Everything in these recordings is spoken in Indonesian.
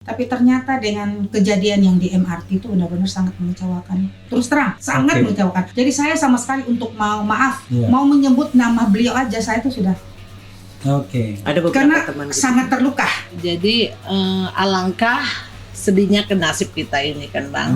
Tapi ternyata dengan kejadian yang di MRT itu benar-benar sangat mengecewakan. Terus terang, sangat mengecewakan. Jadi saya sama sekali untuk mau menyebut nama beliau aja saya itu sudah. Ada beberapa Karena teman gitu. sangat terluka. Jadi alangkah sedihnya ke nasib kita ini kan Bang.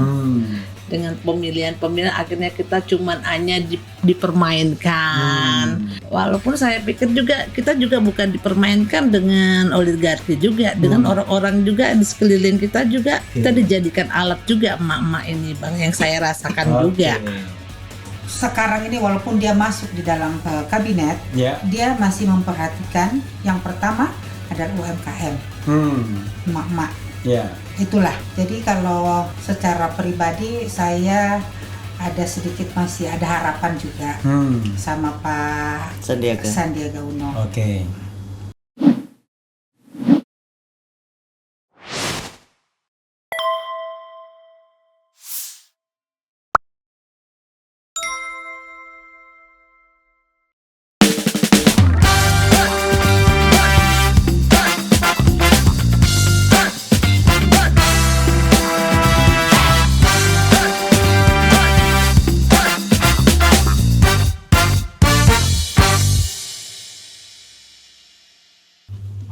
Dengan pemilihan akhirnya kita cuman hanya dipermainkan. Walaupun saya pikir juga kita juga bukan dipermainkan dengan oligarki juga, dengan orang-orang juga di sekeliling kita juga kita dijadikan alat juga emak-emak ini Bang, yang saya rasakan juga. Sekarang ini walaupun dia masuk di dalam kabinet, dia masih memperhatikan yang pertama adalah UMKM, emak-emak. Itulah. Jadi kalau secara pribadi saya ada sedikit masih ada harapan juga sama Pak Sandiaga Uno.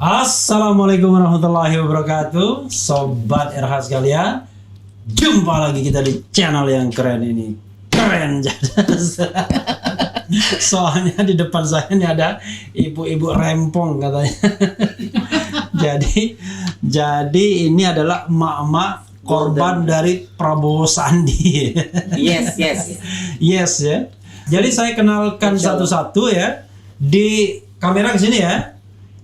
Assalamualaikum warahmatullahi wabarakatuh, Sobat RH sekalian. Jumpa lagi kita di channel yang keren ini. Keren jadas. Soalnya di depan saya ini ada ibu-ibu rempong katanya. Jadi ini adalah emak-emak korban dari Prabowo Sandi. Yes ya. Jadi saya kenalkan satu-satu ya. Di kamera ke sini ya.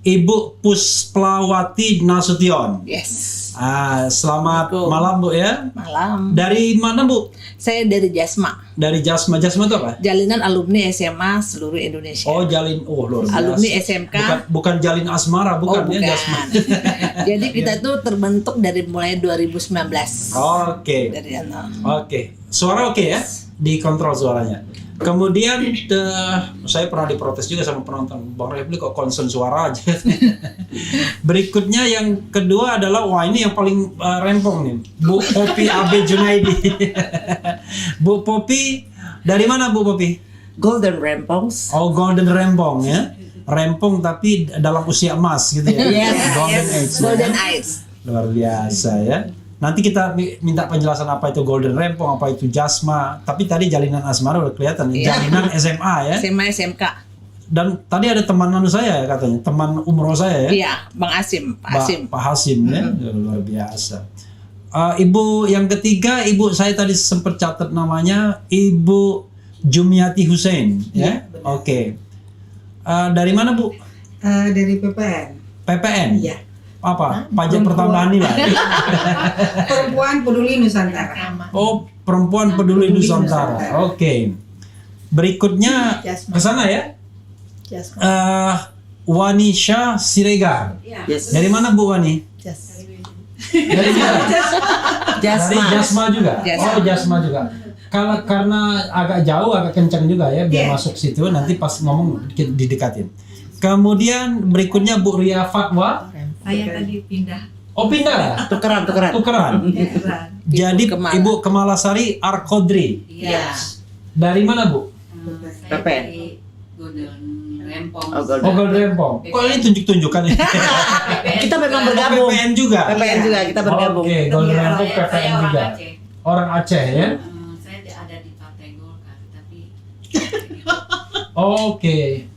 Ibu Pusplawati Nasution. Selamat malam Bu ya. Malam. Dari mana Bu? Saya dari Jasma. Dari Jasma itu apa? Jalinan alumni SMA seluruh Indonesia. Luar biasa. Alumni SMK. Bukan jalin asmara, bukan. Ya Jasma. Jadi kita tuh terbentuk dari mulai 2019. Suara oke ya? Dikontrol suaranya. Kemudian saya pernah diprotes juga sama penonton, Bang Refli kok concern suara aja. Berikutnya yang kedua adalah ini yang paling rempong nih, Bu Popi AB Junaidi. Bu Popi dari mana Bu Popi? Golden Rempongs. Golden Rempong ya. Rempong tapi dalam usia emas gitu ya. Golden Age. Luar biasa ya. Nanti kita minta penjelasan apa itu Golden Rempong, apa itu Jasma. Tapi tadi jalinan asmara udah kelihatan, jalinan SMA ya. SMA SMK. Dan tadi ada teman saya ya katanya, teman umroh saya ya. Iya, Bang Hasim. Pak Hasim ya, luar biasa. Ibu yang ketiga, ibu saya tadi sempat catat namanya, Ibu Jumiati Hussein ya. Dari mana Bu? Dari PPN. PPN? Iya. Apa? Pajak pertambahan nilai. Perempuan Peduli Nusantara. Perempuan Peduli Nusantara. Berikutnya ke sana ya. Wanisha Siregar. Dari mana Bu Wani? Dari mana? Jasma juga. Jasma juga. Karena agak jauh, agak kencang juga ya, biar masuk situ. Nanti pas ngomong didekatin. Kemudian berikutnya Bu Ria Fatwa. Saya tadi pindah. Pindah? Tukeran. Jadi Ibu Kemalasari Arkodri. Iya. Dari mana Bu? Saya dari Golden Rempong. Golden Rempong. Kok ini tunjuk-tunjukkan ya? Kita memang bergabung. PPN juga? PPN juga, kita bergabung. Golden Rempong PPN juga. Orang Aceh ya? Saya ada di Partai Golkar, tapi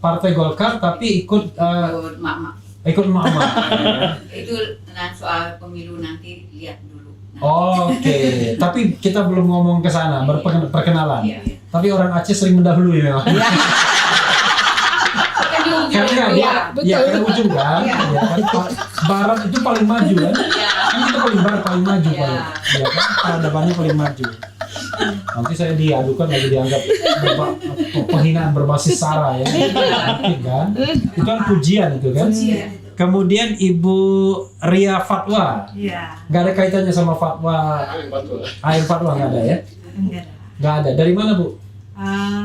Partai Golkar tapi ikut emak-emak. Itu soal pemilu nanti lihat dulu. Tapi kita belum ngomong ke sana, perkenalan. Tapi orang Aceh sering mendahului memang. Karena ujung kan. Barat itu paling maju kan. Kan kita paling maju paling. Ya kan, peradabannya paling maju. Nanti saya diadukan lagi dianggap penghinaan berbasis sara ya. Kan? Itu kan pujian itu kan. Kemudian Ibu Ria Fatwa. Gak ada kaitannya sama fatwa. Air fatwa nggak ada ya? Nggak ada. Dari mana Bu?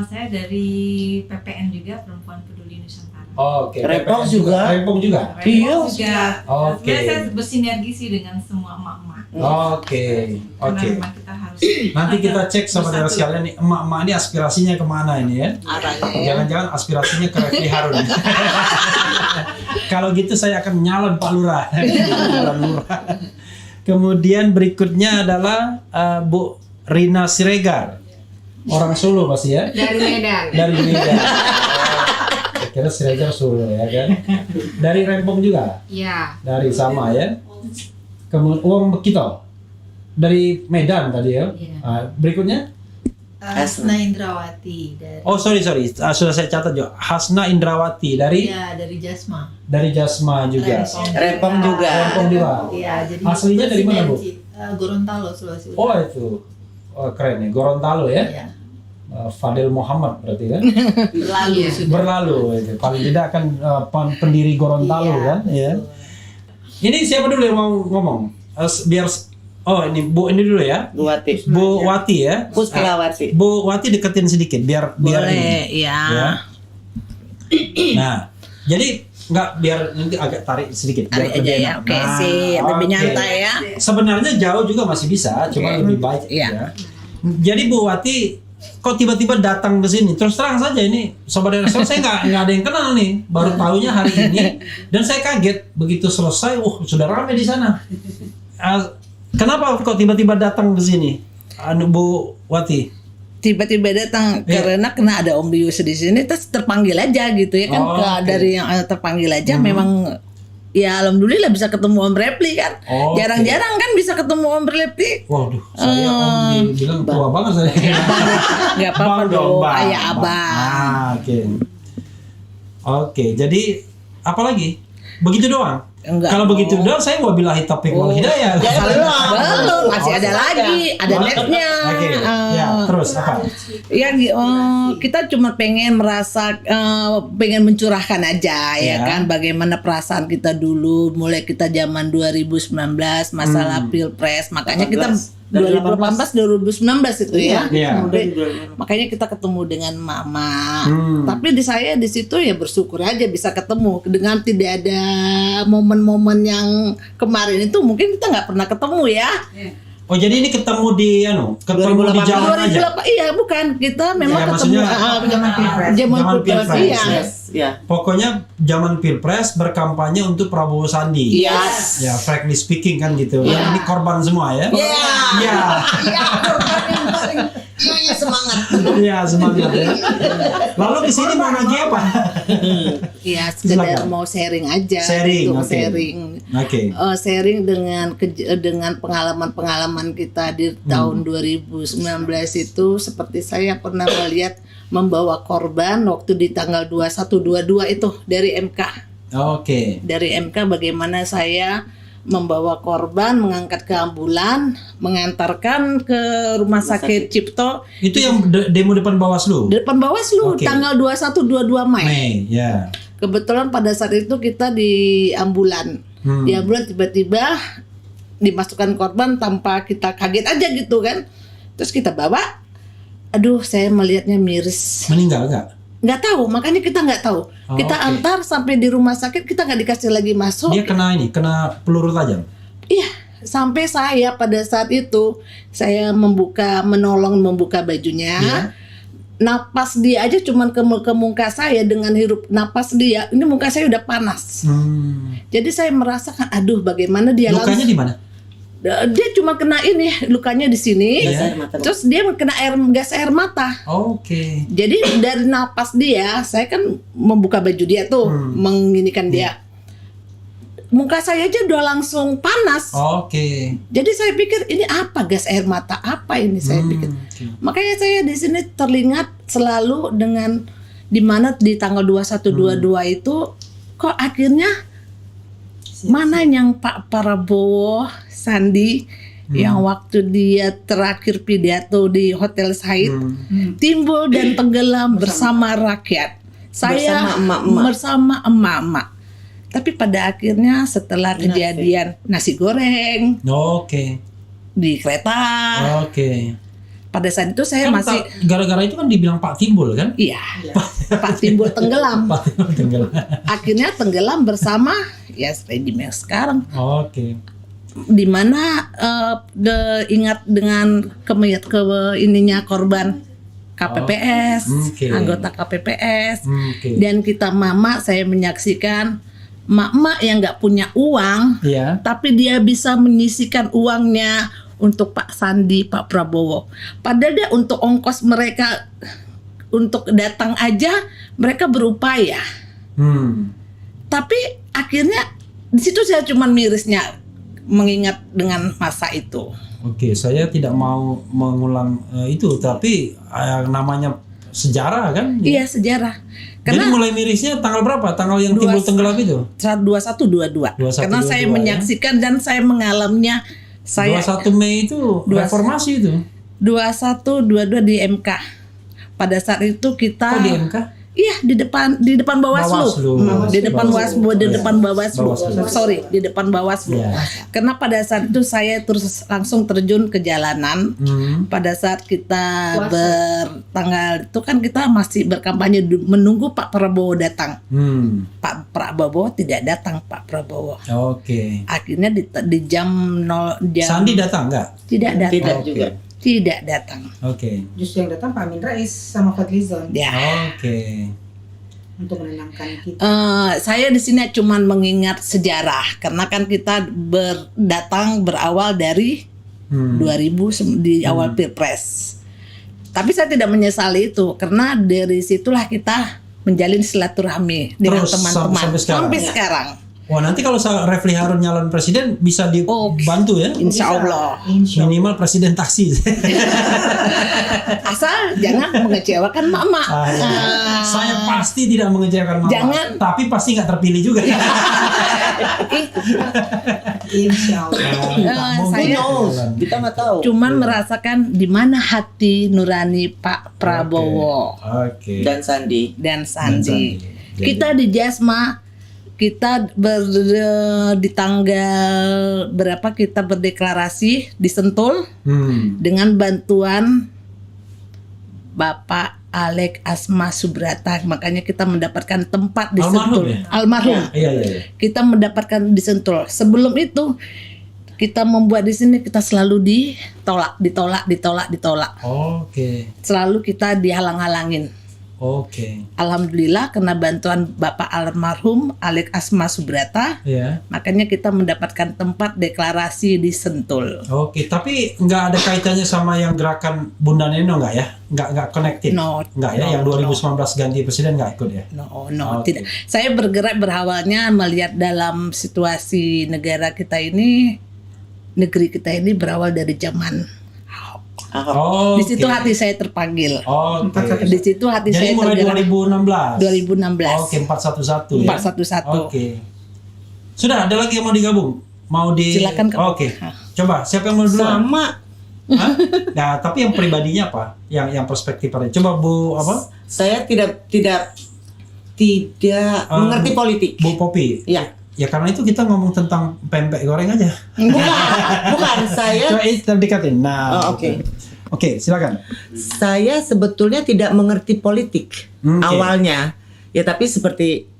Saya dari PPN juga, Perempuan Peduli Nusantara. Oke. Rempong PPS juga. Rempong juga. Iya. juga. Oke. Sebenarnya saya bersinergi sih dengan semua emak-emak. Oke. Karena Oke. memang kita harus Nanti kita cek saudara sekalian nih, emak-emak ini aspirasinya kemana ini ya? Arahnya ya. Jangan-jangan aspirasinya ke Refli Harun. Kalau gitu saya akan nyalon Pak Lurah. Nyalon Lurah. Kemudian berikutnya adalah Bu Rina Siregar. Orang Solo pasti ya? dari Medan. Dari Medan. Saya kira Siregar Solo ya kan? Dari Rempong juga? Iya. Dari sama ya? Kemudian kita dari Medan tadi ya? Iya. Berikutnya? Hasna Indrawati dari Oh sorry, sudah saya catat juga. Hasna Indrawati dari dari Jasma. dari Jasma juga. Rempong juga. Rempong juga. Iya, jadi Aslinya dari mana, Bu? Gorontalo, Sulawesi Oh Utara. itu, keren ya. Gorontalo ya. Iya. Fadil Muhammad berarti kan. Berlalu Iya. sudah. Berlalu itu. Paling tidak kan pendiri Gorontalo Iya, kan. Ya. betul. Ini siapa dulu yang mau ngomong? Biar ini Bu ini dulu ya. Bu Wati. Bu Wati ya. Puspelawati. Bu Wati deketin sedikit biar ini. Boleh, ya. Ya. Nah, jadi nggak biar nanti agak tarik sedikit. Tarik biar aja lebih ya, enak. oke Nah, sih, lebih oke. nyantai ya. Sebenarnya jauh juga masih bisa, cuma Oke. lebih baik. Iya. Ya. Jadi Bu Wati, kok tiba-tiba datang ke sini? Terus terang saja ini, sobat RSL saya nggak ada yang kenal nih, baru tahunya hari ini, dan saya kaget begitu selesai, sudah ramai di sana. Kenapa kok tiba-tiba datang ke sini, Bu Wati? Tiba-tiba datang Iya. karena kena ada Om Bius di sini, terus terpanggil aja gitu ya kan. Oh, oke. Dari yang terpanggil aja memang ya alhamdulillah bisa ketemu Om Repli kan. Oh, oke. Jarang-jarang kan bisa ketemu Om Repli. Waduh, saya Om bilang tua banget saya. Nggak apa-apa Bang dong, Bang. kayak abang. Oke. Oke, jadi apa lagi? Begitu doang? Enggak. Kalau begitu doang, saya wabillahi taufiq wal hidayah. Belum, masih ada lagi, ada nextnya. Oke, ya terus apa? Ya kita cuma pengen merasa pengen mencurahkan aja ya Ya. kan bagaimana perasaan kita dulu mulai kita zaman 2019 masalah Pilpres, makanya kita 2018 2019 itu ya. Iya. Makanya kita ketemu dengan mama. Hmm. Tapi di saya di situ ya bersyukur aja bisa ketemu dengan tidak ada momen-momen yang kemarin itu mungkin kita nggak pernah ketemu ya. Oh jadi ini ketemu di ketemu di jalan aja. 2008 iya bukan kita memang Ya, ketemu maksudnya zaman Pilpres. zaman Zaman Pilpres Pilpres, iya. ya. Ya. Pokoknya zaman Pilpres berkampanye untuk Prabowo Sandi. Yes. Ya, frankly speaking kan gitu. Iya. Ini korban semua ya. Iya. Iya. Iya semangat. Iya, semangat ya. Lalu ke sini mau nagih apa? Iya sekedar Silakan. mau sharing aja. Sharing, gitu, oke. sharing. Oke. Sharing dengan pengalaman-pengalaman kita di tahun 2019 itu seperti saya pernah melihat membawa korban waktu di tanggal 21-22 itu dari MK. Oke. Dari MK bagaimana saya membawa korban, mengangkat ke ambulan, mengantarkan ke rumah sakit Cipto Itu yang demo depan Bawaslu. di depan Bawaslu Oke. tanggal 21-22 Mei. Mei, ya. Kebetulan pada saat itu kita di ambulan. Di ambulan tiba-tiba dimasukkan korban tanpa kita kaget aja gitu kan. Terus kita bawa, aduh saya melihatnya miris. Meninggal nggak? Nggak tahu, makanya kita nggak tahu. Oh, Kita oke. antar sampai di rumah sakit, kita nggak dikasih lagi masuk. Dia kena kena peluru tajam. Iya, sampai saya pada saat itu saya menolong membuka bajunya. Iya. Napas dia aja cuman ke muka saya dengan hirup napas dia. Ini muka saya udah panas. Jadi saya merasakan aduh bagaimana dia Lukanya di mana? dia cuma kena ini lukanya di sini. Gas air mata. Terus dia kena gas air mata. Oke. Jadi dari napas dia, saya kan membuka baju dia tuh, menginikan dia. Muka saya aja udah langsung panas. Oke. Jadi saya pikir ini apa gas air mata apa ini saya pikir. Oke. Makanya saya di sini teringat selalu dengan di mana di tanggal 21-22 itu kok akhirnya mana yang Pak Prabowo Sandi yang waktu dia terakhir pidato di Hotel Said timbul dan tenggelam bersama rakyat. Saya Bersama emak-emak. bersama emak-emak. Tapi pada akhirnya setelah kejadian nasi goreng Oke. di kereta, Oke. pada saat itu saya Kan masih gara-gara itu kan dibilang Pak Timbul kan? iya. Pak Timbul tenggelam. Pak Timbul tenggelam. Akhirnya tenggelam bersama ya Freddie Mercury sekarang. Oke. Di mana ingat dengan ininya korban KPPS, anggota KPPS, dan kita mama saya menyaksikan mak-mak yang nggak punya uang, tapi dia bisa menyisikan uangnya untuk Pak Sandi, Pak Prabowo. Padahal dia untuk ongkos mereka untuk datang aja mereka berupaya. Tapi akhirnya di situ saya cuman mirisnya mengingat dengan masa itu. Oke, saya tidak mau mengulang itu, tapi namanya sejarah kan? Iya, sejarah. Jadi mulai mirisnya tanggal berapa? Tanggal yang timbul tenggelam itu? 21-22. Karena saya menyaksikan dan saya mengalaminya. 21 Mei itu reformasi itu. 21-22 di MK. Pada saat itu kita. Kok di MK? Iya, di depan Bawaslu. Di depan Bawaslu. Sorry, di depan Bawaslu. Karena pada saat itu saya terus langsung terjun ke jalanan. Pada saat kita bertanggal itu kan kita masih berkampanye menunggu Pak Prabowo datang. Pak Prabowo tidak datang, Pak Prabowo. Oke. Akhirnya di jam 0 jam. Sandi datang nggak? Tidak datang. Tidak juga. Tidak datang. Oke. Justru yang datang Pak Amin Rais sama Fadlizon. Ya. Oke. Untuk menenangkan kita. Saya di sini cuma mengingat sejarah karena kan kita berawal dari 2000 di awal Pilpres. Tapi saya tidak menyesali itu karena dari situlah kita menjalin silaturahmi dengan teman-teman sampai sekarang. Wah, nanti kalau Refli Harun nyalon presiden bisa dibantu ya? Insya Allah. Minimal presiden taksi. Asal jangan mengecewakan mama. Saya pasti tidak mengecewakan mama. Jangan. Tapi pasti nggak terpilih juga. Insya Allah. Saya Kita nggak tahu. cuman merasakan di mana hati nurani Pak Prabowo Dan Sandi. Kita di Jasma. Kita di tanggal berapa kita berdeklarasi di Sentul dengan bantuan Bapak Alek Asma Subrata, makanya kita mendapatkan tempat di Sentul. Almarhum. Iya. Kita mendapatkan di Sentul. Sebelum itu kita membuat di sini kita selalu ditolak. Oke. Selalu kita dihalang-halangin. Oke. Alhamdulillah karena bantuan Bapak almarhum Alek Asma Subrata, makanya kita mendapatkan tempat deklarasi di Sentul. Oke, tapi nggak ada kaitannya sama yang gerakan Bunda Neno nggak ya? Nggak connected? Nggak ya? Yang 2019 ganti presiden nggak ikut ya? Tidak. Saya bergerak berawalnya melihat dalam situasi negara kita ini, negeri kita ini berawal dari zaman di situ hati saya terpanggil. Di situ hati Jadi saya mulai tergerak. 2016. Oke, 411 ya. 411. Oke. Sudah ada lagi yang mau digabung? Silakan. Oke. Coba siapa yang mau duluan? Sama. Hah? Nah, tapi yang pribadinya apa? Yang perspektif apa? Coba Bu apa? Saya tidak mengerti politik. Bu Popi. Iya. Ya karena itu kita ngomong tentang pempek goreng aja. Bukan saya. Coba terdekatin. Nah. Oke, silakan. Saya sebetulnya tidak mengerti politik awalnya. Ya tapi seperti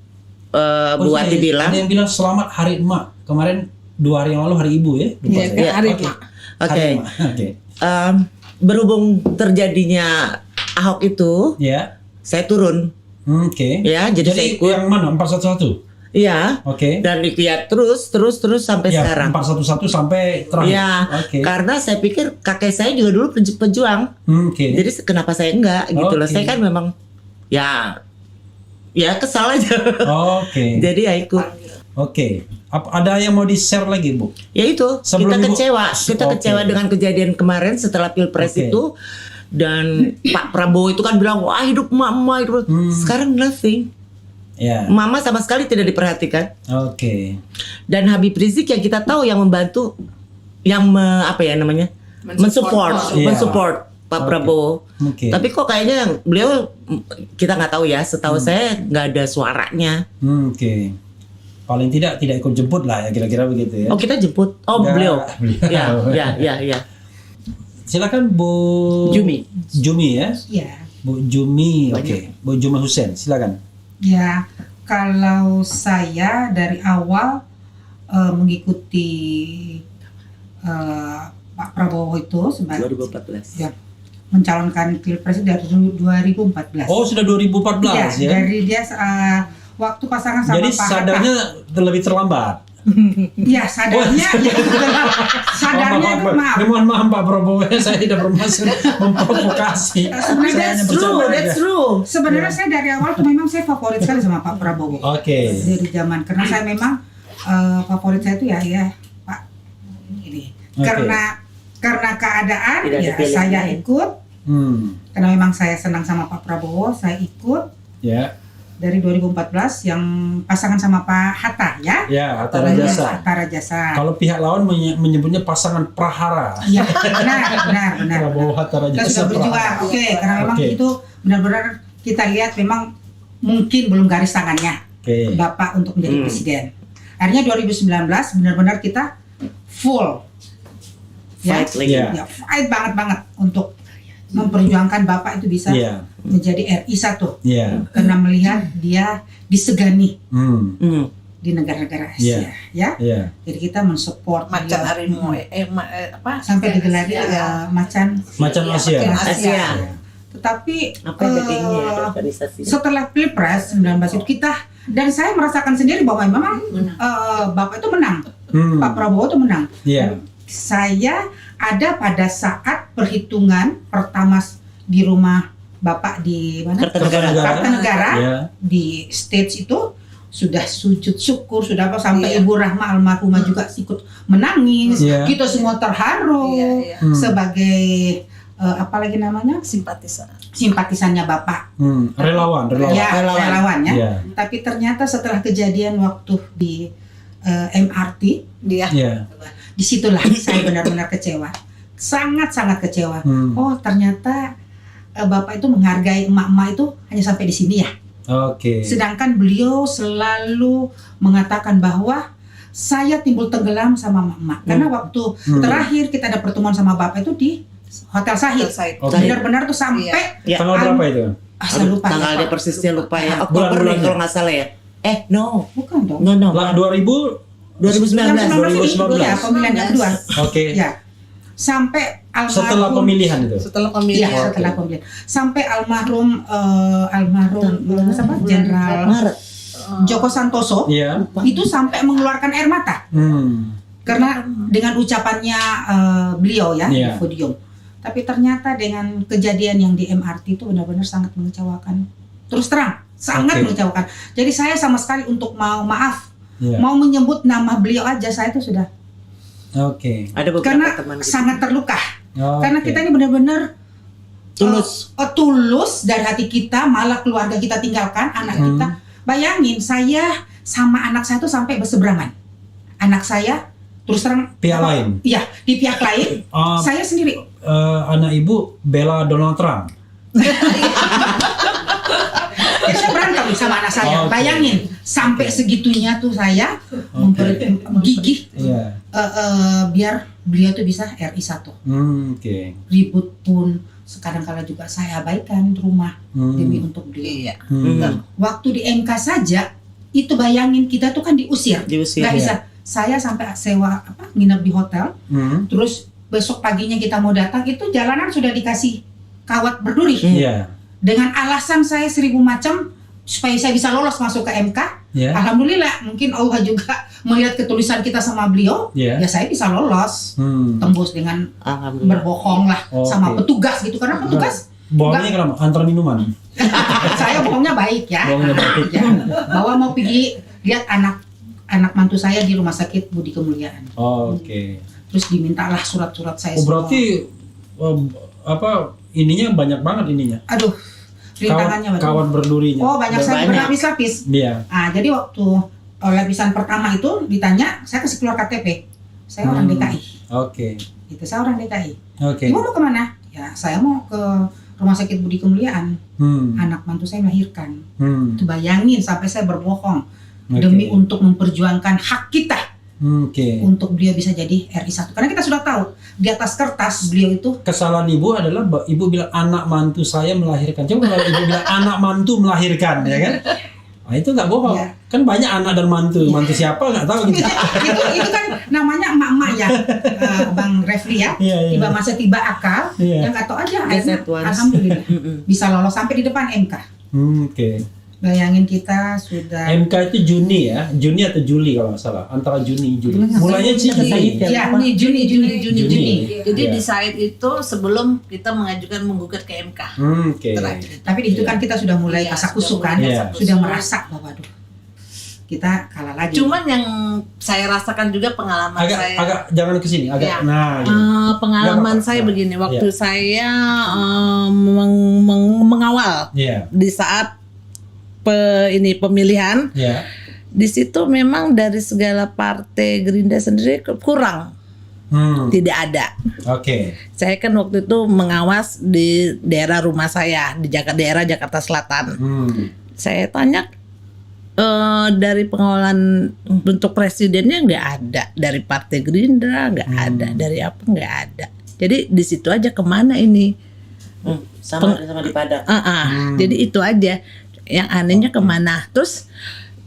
Bu Wati bilang. Ada yang bilang selamat Hari Emak. Kemarin 2 hari yang lalu Hari Ibu ya. Hari Emak. Oke. Berhubung terjadinya Ahok itu, saya turun. Ya, jadi saya ikut. Yang mana? 411. Iya. Oke. Dan lihat terus sampai sekarang. 411 sampai terakhir. Iya. Karena saya pikir kakek saya juga dulu pejuang. Jadi kenapa saya enggak gitu loh. Saya kan memang ya kesal aja. Jadi ya ikut. Ada yang mau di-share lagi, Bu? Ya itu, kita kecewa dengan kejadian kemarin setelah Pilpres itu. Dan Pak Prabowo itu kan bilang, wah hidup emak-emak. Sekarang nothing. Mama sama sekali tidak diperhatikan. Dan Habib Rizik yang kita tahu yang membantu, yang mensupport Pak Prabowo. Tapi kok kayaknya beliau, kita nggak tahu ya. Setahu saya nggak ada suaranya. Paling tidak ikut jemput lah ya, kira-kira begitu ya. Oh, kita jemput. Beliau. Ya. Silakan Bu Jumi ya. Iya. Bu Jumi, Bu Jumi Hussein, silakan. Ya, kalau saya dari awal mengikuti Pak Prabowo itu sebagai 2014. ya, mencalonkan pilpres dari 2014. Oh, sudah 2014 ya? Dari dia waktu pasangan sama Jadi Pak Hatta. sadarnya lebih terlambat. Iya, sadarnya sadarnya itu maaf. Mohon maaf Pak Prabowo, saya tidak bermaksud memprovokasi. Sebenarnya Saya hanya bercanda aja. That's true. Sebenarnya saya dari awal tuh memang saya favorit sekali sama Pak Prabowo. Oke. Dari zaman, karena saya memang favorit saya itu ya Pak ini. Karena keadaan Tidak ya dipilih. saya ikut. Karena memang saya senang sama Pak Prabowo, saya ikut. Ya. Dari 2014 yang pasangan sama Pak Hatta ya. Ya, Hatta Rajasa. Hatta Rajasa. Kalau pihak lawan menyebutnya pasangan prahara. Iya, benar. Prabowo Hatta Kita Rajasa. sudah berjuang. Oke, karena memang itu benar-benar kita lihat memang mungkin belum garis tangannya Bapak untuk menjadi presiden. Akhirnya 2019 benar-benar kita full Fight lagi. ya, fight banget untuk memperjuangkan Bapak itu bisa menjadi RI 1. Karena melihat dia disegani di negara-negara Asia ya. Jadi kita mensupport Macan beliau. harimau Sampai digelari macan Asia. Tetapi Apa bedanya organisasi? setelah Pilpres 19 itu kita dan saya merasakan sendiri bahwa memang Bapak itu menang. Pak Prabowo itu menang. Saya ada pada saat perhitungan pertama di rumah Bapak di mana? Kartanegara di stage itu sudah sujud syukur, sudah apa sampai Ibu Rahma almarhumah juga ikut menangis. Kita semua terharu sebagai apa lagi namanya? Simpatisannya Bapak. Relawan. Relawan ya. Tapi ternyata setelah kejadian waktu di MRT disitulah saya benar-benar kecewa, sangat kecewa. Oh ternyata Bapak itu menghargai emak-emak itu hanya sampai di sini ya. Sedangkan beliau selalu mengatakan bahwa saya timbul tenggelam sama emak-emak karena waktu terakhir kita ada pertemuan sama Bapak itu di Hotel Sahid. Benar-benar tuh sampai tanggal berapa itu? Saya lupa. Tanggalnya persisnya lupa ya. Bulan Kalau nggak salah ya. No. Bukan dong. No. 2019 ya, 2019. pemilihan yang kedua. Ya. Sampai almarhum Setelah pemilihan itu. Setelah pemilihan. Iya, setelah pemilihan. Sampai almarhum Jenderal Joko Santoso itu sampai mengeluarkan air mata. Karena dengan ucapannya beliau ya di podium. Tapi ternyata dengan kejadian yang di MRT itu benar-benar sangat mengecewakan. Terus terang, sangat mengecewakan. Jadi saya sama sekali untuk mau menyebut nama beliau aja saya itu sudah. Ada beberapa Karena teman gitu. sangat terluka. Karena kita ini benar-benar tulus dari hati kita, malah keluarga kita tinggalkan, anak kita. Bayangin saya sama anak saya itu sampai berseberangan. Anak saya terus terang pihak lain. Iya, di pihak lain. Saya sendiri. Anak ibu bela Donald Trump. Ya, saya berantem sama anak saya. Bayangin sampai segitunya tuh saya gigih biar beliau tuh bisa RI 1. Ribut pun kadang-kala juga saya abaikan rumah demi untuk beliau. Waktu di MK saja itu bayangin kita tuh kan diusir. Nggak bisa. Saya sampai sewa nginep di hotel. Terus besok paginya kita mau datang itu jalanan sudah dikasih kawat berduri. Dengan alasan saya 1000 macam supaya saya bisa lolos masuk ke MK. Alhamdulillah mungkin Allah juga melihat ketulisan kita sama beliau. Ya saya bisa lolos. Tembus dengan berbohong lah sama petugas gitu karena petugas bohongnya kenapa? Antar minuman. Saya bohongnya baik ya. Bahwa mau pergi lihat anak mantu saya di rumah sakit Budi Kemuliaan. Terus dimintalah surat-surat saya semua. Berarti ininya banyak banget ininya. Aduh, rintangannya banyak. Kawat berdurinya. Oh, banyak saya berlapis-lapis. Jadi waktu lapisan pertama itu ditanya, saya kasih keluar KTP. Saya orang DKI. Itu saya orang DKI. Ibu mau kemana? Ya, saya mau ke rumah sakit Budi Kemuliaan. Anak mantu saya melahirkan. Itu bayangin sampai saya berbohong demi untuk memperjuangkan hak kita untuk beliau bisa jadi RI 1. Karena kita sudah tahu di atas kertas beliau itu. Kesalahan ibu adalah ibu bilang anak mantu saya melahirkan. Coba kalau ibu bilang anak mantu melahirkan, ya kan? Nah, itu nggak bohong. Ya. Kan banyak anak dan mantu. Mantu siapa nggak tahu gitu. itu kan namanya emak-emak ya, Bang Refli ya. Tiba masa tiba akal, yang nggak tahu aja akhirnya alhamdulillah bisa lolos sampai di depan MK. Bayangin kita sudah MK itu Juni ya, Juni atau Juli kalau nggak salah, antara Juni Juli. Mulanya sih Juni. Ya, Juni. Jadi di saat itu sebelum kita menggugat ke MK. Tapi di situ kan kita sudah mulai kasak kusuk kan, sudah merasa bahwa aduh, kita kalah lagi. Cuman yang saya rasakan juga pengalaman agak jangan ke sini, agak. Pengalaman saya begini, waktu saya mengawal di saat pemilihan, di situ memang dari segala partai Gerindra sendiri kurang, tidak ada. Saya kan waktu itu mengawas di daerah rumah saya di daerah Jakarta Selatan. Saya tanya dari pengawalan bentuk presidennya nggak ada, dari partai Gerindra nggak ada, dari apa nggak ada. Jadi di situ aja kemana ini? Sama di Padang. Jadi itu aja. Yang anehnya kemana? Terus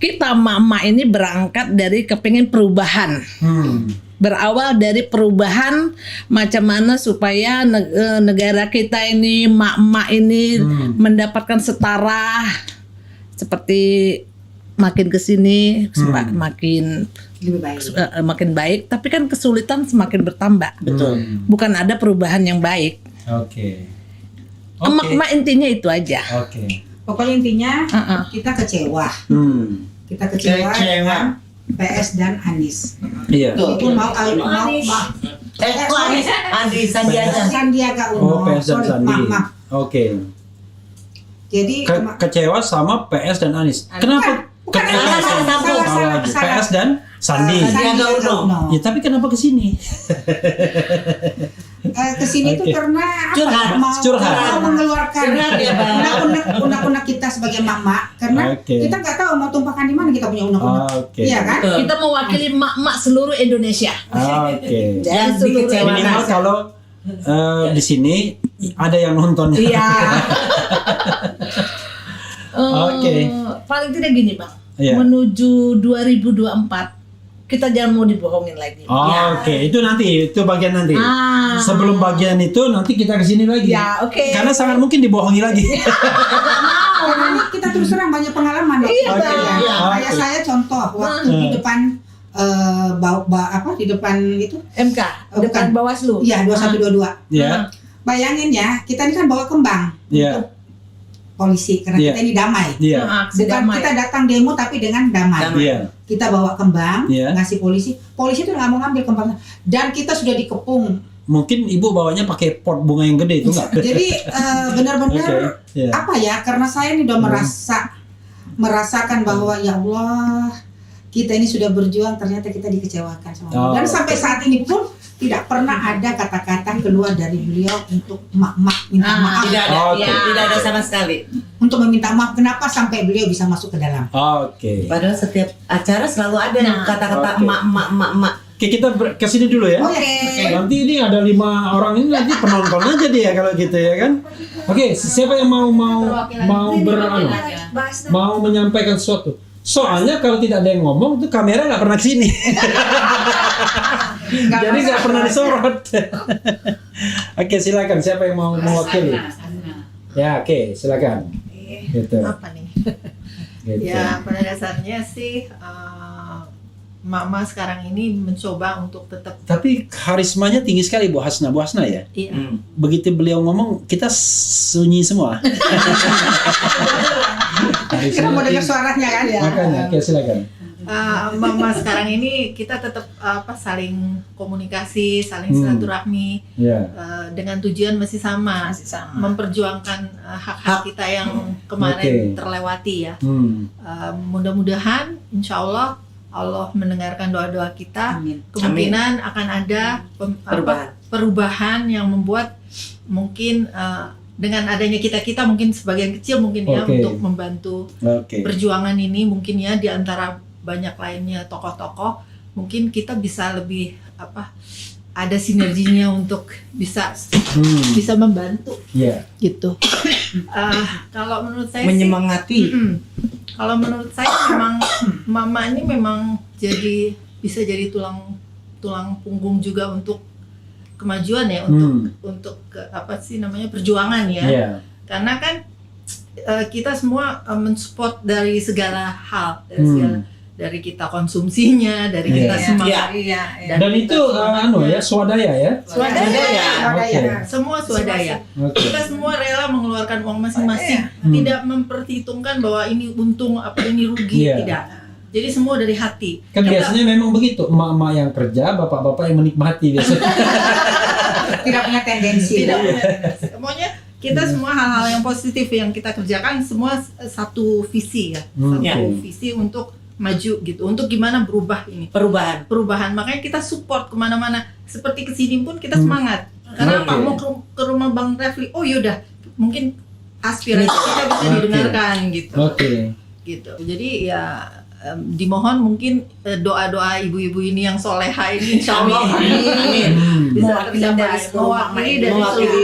kita mama ini berangkat dari kepingin perubahan, berawal dari perubahan macam mana supaya negara kita ini mak ini mendapatkan setara, seperti makin kesini makin lebih baik. Makin baik, tapi kan kesulitan semakin bertambah. Betul. Bukan ada perubahan yang baik. Emak intinya itu aja. Pokoknya intinya kita kecewa. Kita kecewa dengan PS dan Anies. Itu mau Anies Sandiaga Uno. PS dan Sandi. Jadi kecewa sama PS dan Anies. Kenapa? Salah. PS dan Sandi. Sandiaga Uno. Ya tapi kenapa kesini? Kesini itu karena curhat. mau mengeluarkan unek-unek kita sebagai mama, karena kita nggak tahu mau tumpahkan di mana kita punya unek-unek. Iya kan? Kita mewakili mak-mak seluruh Indonesia. Jangan dikecewakan. Minimal kalau di sini ada yang nonton. Iya. Paling tidak gini Bang, menuju 2024 kita jangan mau dibohongin lagi. Itu nanti, itu bagian nanti. Sebelum bagian itu nanti kita kesini lagi. Karena sangat mungkin dibohongi lagi. Karena ini kita terus terang banyak pengalaman. Kayak saya contoh waktu di depan di depan itu MK, depan Bawaslu. Iya, 2122. Bayangin ya, kita ini kan bawa kembang untuk polisi karena kita ini damai. Bukan kita datang demo tapi dengan damai. Kita bawa kembang, ngasih polisi itu nggak mau ngambil kembangnya, dan kita sudah dikepung. Mungkin ibu bawanya pakai pot bunga yang gede itu nggak? Jadi benar-benar apa ya? Karena saya ini udah merasakan bahwa ya Allah, kita ini sudah berjuang, ternyata kita dikecewakan sama Allah. Dan sampai saat ini pun tidak pernah ada kata-kata keluar dari beliau untuk mak minta maaf. Tidak ada sama sekali. Untuk meminta maaf, kenapa sampai beliau bisa masuk ke dalam? Padahal setiap acara selalu ada kata-kata mak. Kita kesini dulu ya. Nanti ini ada 5 orang ini nanti penonton aja dia kalau gitu ya kan. Siapa yang mau menyampaikan sesuatu? Soalnya kalau tidak ada yang ngomong tuh kamera nggak pernah kesini. Jadi nggak pernah disorot. Silakan, siapa yang mau mewakili? Ya, silakan. Gitu. Apa nih? Ya, pada dasarnya sih Mama sekarang ini mencoba untuk tetap. Tapi karismanya tinggi sekali Bu Hasna ya. Iya. Begitu beliau ngomong kita sunyi semua. Kita mau dengar suaranya kan? Makanya, silakan. Mama sekarang ini kita tetap saling komunikasi, saling silaturahmi dengan tujuan masih sama. Memperjuangkan hak-hak kita yang kemarin terlewati ya. Mudah-mudahan insya Allah mendengarkan doa-doa kita. Amin. Kemungkinan akan ada perubahan yang membuat mungkin dengan adanya kita mungkin sebagian kecil mungkin untuk membantu perjuangan ini mungkin ya, di antara banyak lainnya tokoh-tokoh mungkin kita bisa lebih ada sinerginya untuk bisa membantu gitu. Kalau menurut saya menyemangati. Kalau menurut saya memang mama ini memang bisa jadi tulang punggung juga untuk kemajuan ya, untuk perjuangan ya. Karena kan kita semua mensupport dari segala hal, dari kita konsumsinya, dari kita semua. Dan itu swadaya ya. Swadaya. Semua swadaya. Kita semua rela mengeluarkan uang masing-masing, tidak memperhitungkan bahwa ini untung apa ini rugi, tidak. Jadi semua dari hati. Kan biasanya memang begitu, emak-emak yang kerja, bapak-bapak yang menikmati biasanya. Tidak punya tendensi. Semuanya kita semua hal-hal yang positif yang kita kerjakan semua satu visi ya, satu visi untuk maju gitu, untuk gimana berubah ini. Perubahan. Makanya kita support kemana-mana. Seperti kesini pun kita semangat. Karena mau ke rumah Bang Refli, oh yaudah, mungkin aspirasi kita bisa didengarkan gitu. Gitu. Jadi ya dimohon mungkin doa-doa ibu-ibu ini yang soleha ini insyaallah mewakili dari seluruh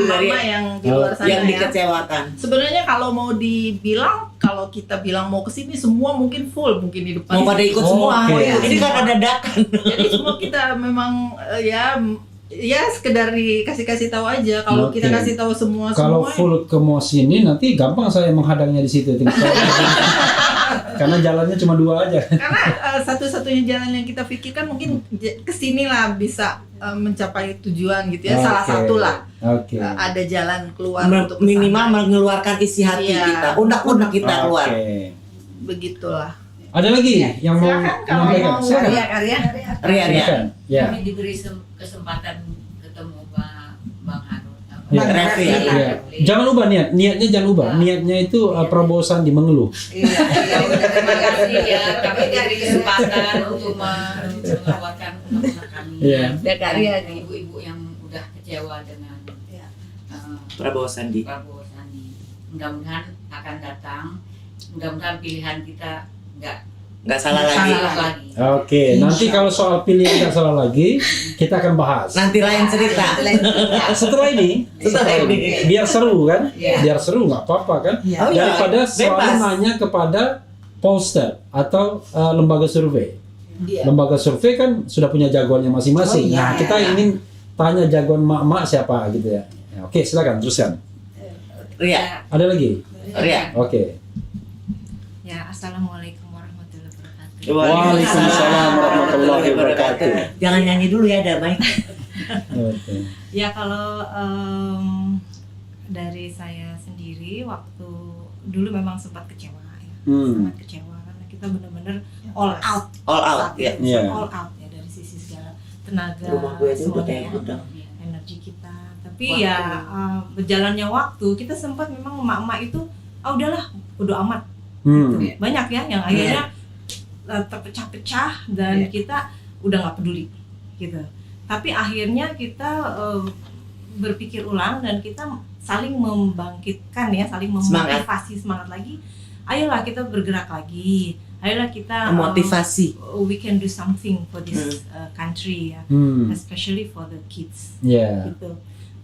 mama yang di luar sana yang dikecewakan. Sebenarnya kalau mau dibilang, kalau kita bilang mau kesini semua mungkin full mungkin di depan. Mau pada ikut semua. Ini kan ada dadakan. Jadi semua kita memang ya sekedar dikasih tahu aja. Kalau kita kasih tahu semua full ke mau sini nanti gampang saya menghadangnya di situ. Karena jalannya cuma 2 aja. Karena satu-satunya jalan yang kita pikirkan mungkin kesini lah bisa mencapai tujuan gitu ya. Salah satu lah. Ada jalan keluar untuk minimal mengeluarkan isi hati kita, unek-unek kita keluar. Begitulah. Ada lagi yang mau menyampaikan? Silakan. Ria. Kami diberi kesempatan ketemu Bang Harun. Jangan ubah niatnya jangan ubah. Niatnya itu Prabowo Sandi mengeluh. Terima kasih ya, kami diberi kesempatan untuk menawarkan undang-undang kami. Dari ibu-ibu yang udah kecewa dengan Prabowo Sandi. Mudah-mudahan akan datang. Mudah-mudahan pilihan kita nggak salah lagi. Nanti kalau soal pilihan nggak salah lagi, kita akan bahas. Nanti lain cerita. Setelah ini, biar seru kan? Biar seru nggak apa-apa kan? Daripada selalu nanya kepada pollster atau lembaga survei. Lembaga survei kan sudah punya jagoannya masing-masing. Nah, kita ingin tanya jagoan mak-mak siapa gitu ya. Oke, silakan teruskan. Ria. Ada lagi? Ria. Ya, assalamualaikum warahmatullahi wabarakatuh. Waalaikumsalam warahmatullahi wabarakatuh. Jangan nyanyi dulu ya, damai. Ya, kalau dari saya sendiri waktu dulu memang sempat kecewa ya. Sangat kecewa karena kita benar-benar all out ya dari sisi segala tenaga, energi kita. Tapi berjalannya waktu kita sempat memang emak-emak itu udahlah bodo amat. Banyak ya yang akhirnya terpecah-pecah dan kita udah nggak peduli gitu. Tapi akhirnya kita berpikir ulang dan kita saling membangkitkan ya, saling memotivasi semangat lagi. Ayolah kita bergerak lagi. Ayolah kita motivasi. We can do something for this country ya, especially for the kids. Gitu.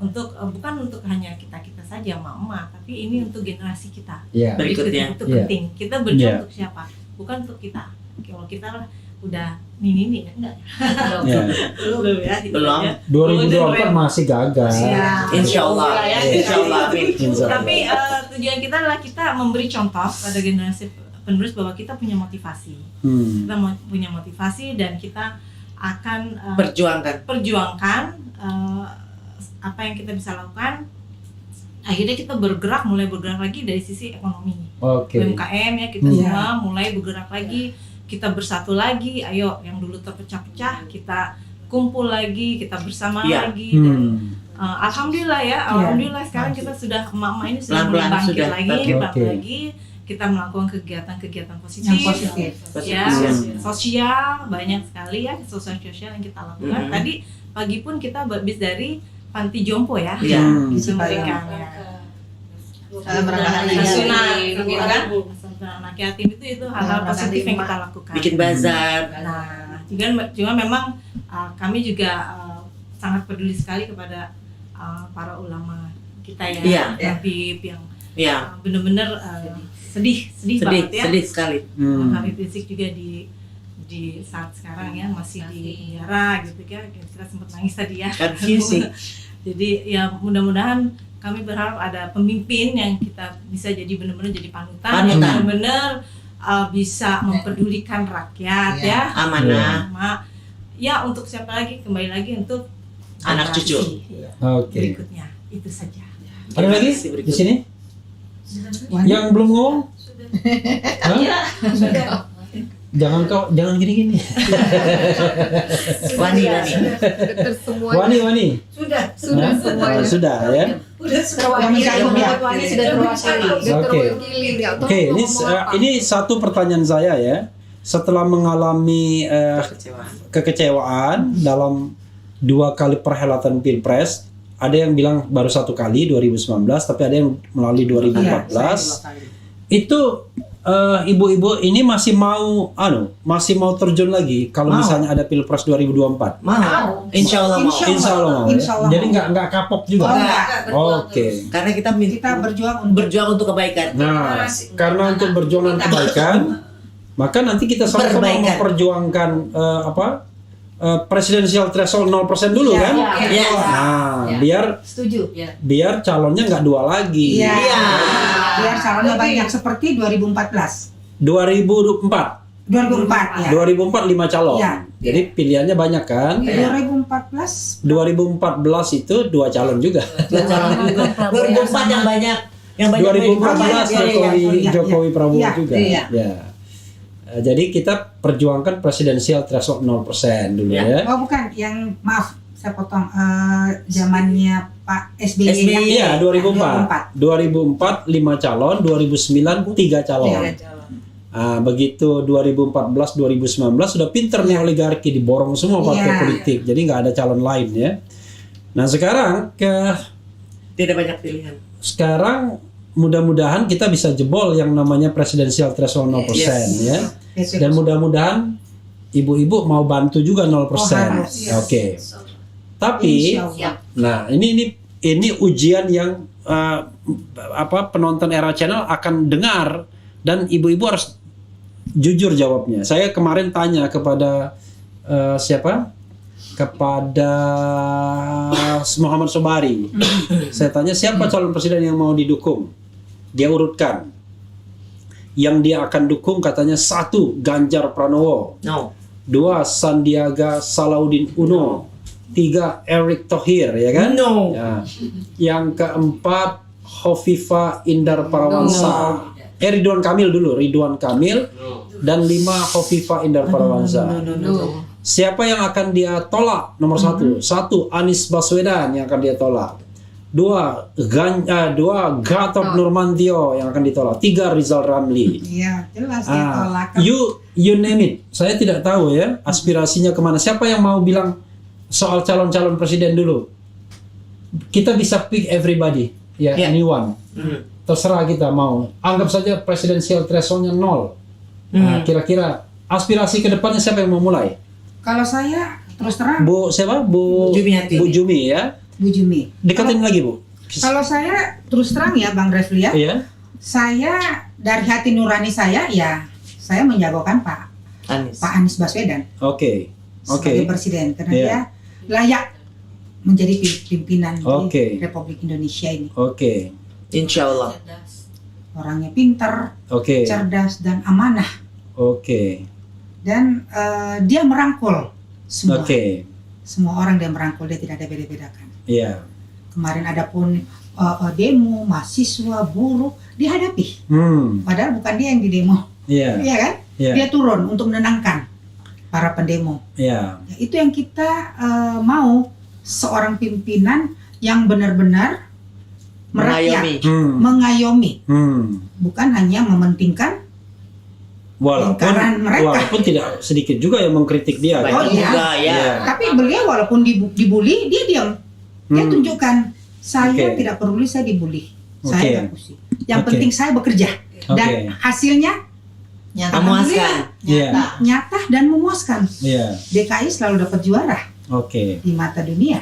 Bukan untuk hanya kita saja emak-emak, tapi ini untuk generasi kita berikutnya. Itu penting. Kita berjuang untuk siapa? Bukan untuk kita. Kalau kita udah ini ya enggak. Belum ya. Belum. 2024 masih gagal. Insyaallah. Tapi tujuan kita adalah kita memberi contoh pada generasi penerus bahwa kita punya motivasi. Kita punya motivasi dan kita akan perjuangkan apa yang kita bisa lakukan. Akhirnya kita mulai bergerak lagi dari sisi ekonomi. UMKM ya, kita semua mulai bergerak lagi, kita bersatu lagi. Ayo yang dulu terpecah-pecah kita kumpul lagi, kita bersama lagi. Dan alhamdulillah sekarang kita sudah emak-emak ini sudah mulai bangkit lagi. Kita melakukan kegiatan-kegiatan positif. Sosial banyak sekali ya, sosial yang kita lakukan. Tadi pagi pun kita habis dari panti jompo ya, memberikan anak yatim itu hal-hal positif yang kita lakukan. Bikin bazar. Nah, Juga memang kami juga sangat peduli sekali kepada para ulama kita ya, Habib yang benar-benar sedih banget ya. Sedih sekali. Habib Rizik juga di saat sekarang ya masih di penjara gitu ya. Kita sempat nangis tadi ya. Jadi ya mudah-mudahan kami berharap ada pemimpin yang kita bisa jadi benar-benar jadi panutan. Yang benar-benar bisa mempedulikan rakyat ya. Amanah. Ya untuk siapa lagi, kembali lagi untuk anak cucu. Berikutnya itu saja. Ada lagi di sini? Yang belum ngomong? Jangan gini-gini. Wani. Sudah ya. Oke, ini satu pertanyaan saya ya. Setelah mengalami kekecewaan dalam 2 kali perhelatan Pilpres, ada yang bilang baru 1 kali 2019, tapi ada yang melalui 2014. Itu ibu-ibu ini masih mau terjun lagi kalau misalnya ada Pilpres 2024? Mau. Insya Allah mau. Jadi nggak kapok juga. Oke. Karena kita berjuang untuk kebaikan. Nah, karena untuk berjuang kebaikan, maka nanti kita sama-sama memperjuangkan presidensial threshold 0% dulu kan? Biar biar calonnya nggak 2 lagi. Biar calonnya banyak seperti 2014. 2004 ya. 2004 5 calon. Jadi pilihannya banyak kan? 2014 itu 2 calon juga. 2004 yang banyak 2014 Jokowi Prabowo juga. Jadi kita perjuangkan presidensial threshold 0% dulu ya. Oh bukan, yang maaf saya potong zamannya Pak SBY. Iya 2004 5 calon, 2009 3 calon. Begitu 2014 2019 sudah pinter nih oligarki, diborong semua partai politik. Jadi nggak ada calon lain ya. Nah sekarang tidak banyak pilihan. Sekarang mudah-mudahan kita bisa jebol yang namanya presidensial threshold 0% ya. Dan mudah-mudahan ibu-ibu mau bantu juga 0%. Oke. Tapi nah ini ujian yang penonton Era Channel akan dengar, dan ibu-ibu harus jujur jawabnya. Saya kemarin tanya kepada kepada Muhammad Sobari. Saya tanya siapa calon presiden yang mau didukung. Dia urutkan. Yang dia akan dukung katanya 1 Ganjar Pranowo, 2 Sandiaga Salahuddin Uno, 3 Erick Thohir ya kan? Ya. Yang keempat Hovifah Indar Parawansa. Ridwan Kamil dulu, dan 5 Hovifah Indar Parawansa. Siapa yang akan dia tolak? Nomor 1 Anies Baswedan yang akan dia tolak. 2 Gatot Nurmantio yang akan ditolak. 3 Rizal Ramli. Iya, jelas ditolak. You name it. Saya tidak tahu ya aspirasinya kemana. Siapa yang mau bilang soal calon-calon presiden dulu? Kita bisa pick everybody, anyone. Terserah kita mau. Anggap saja presidensial threshold-nya 0. Nah, kira-kira aspirasi ke depannya siapa yang mau mulai? Kalau saya terus terang. Bu Jumiati. Bu Jumi ya. Bu Jumi. Dekatin lagi Bu. Kalau saya terus terang ya Bang Refli ya. Iya. Saya dari hati nurani saya saya menjagokan Pak Anies Baswedan. Sebagai presiden karena dia layak menjadi pimpinan di Republik Indonesia ini. Insya Allah. Orangnya pintar, cerdas dan amanah. Dan dia merangkul semua. Semua orang dia merangkul, dia tidak ada beda-bedakan. Kemarin ada pun demo, mahasiswa, buruh dihadapi. Padahal bukan dia yang didemo. Iya kan? Dia turun untuk menenangkan para pendemo. Itu yang kita mau, seorang pimpinan yang benar-benar merakyat, mengayomi, bukan hanya mementingkan walaupun tidak sedikit juga yang mengkritik dia. Tapi beliau walaupun dibully, dia diam. Dia tunjukkan saya tidak peduli, saya dibully, saya tidak pusing. Yang penting saya bekerja dan hasilnya Memuaskan. Nyata dan memuaskan. DKI selalu dapat juara di mata dunia.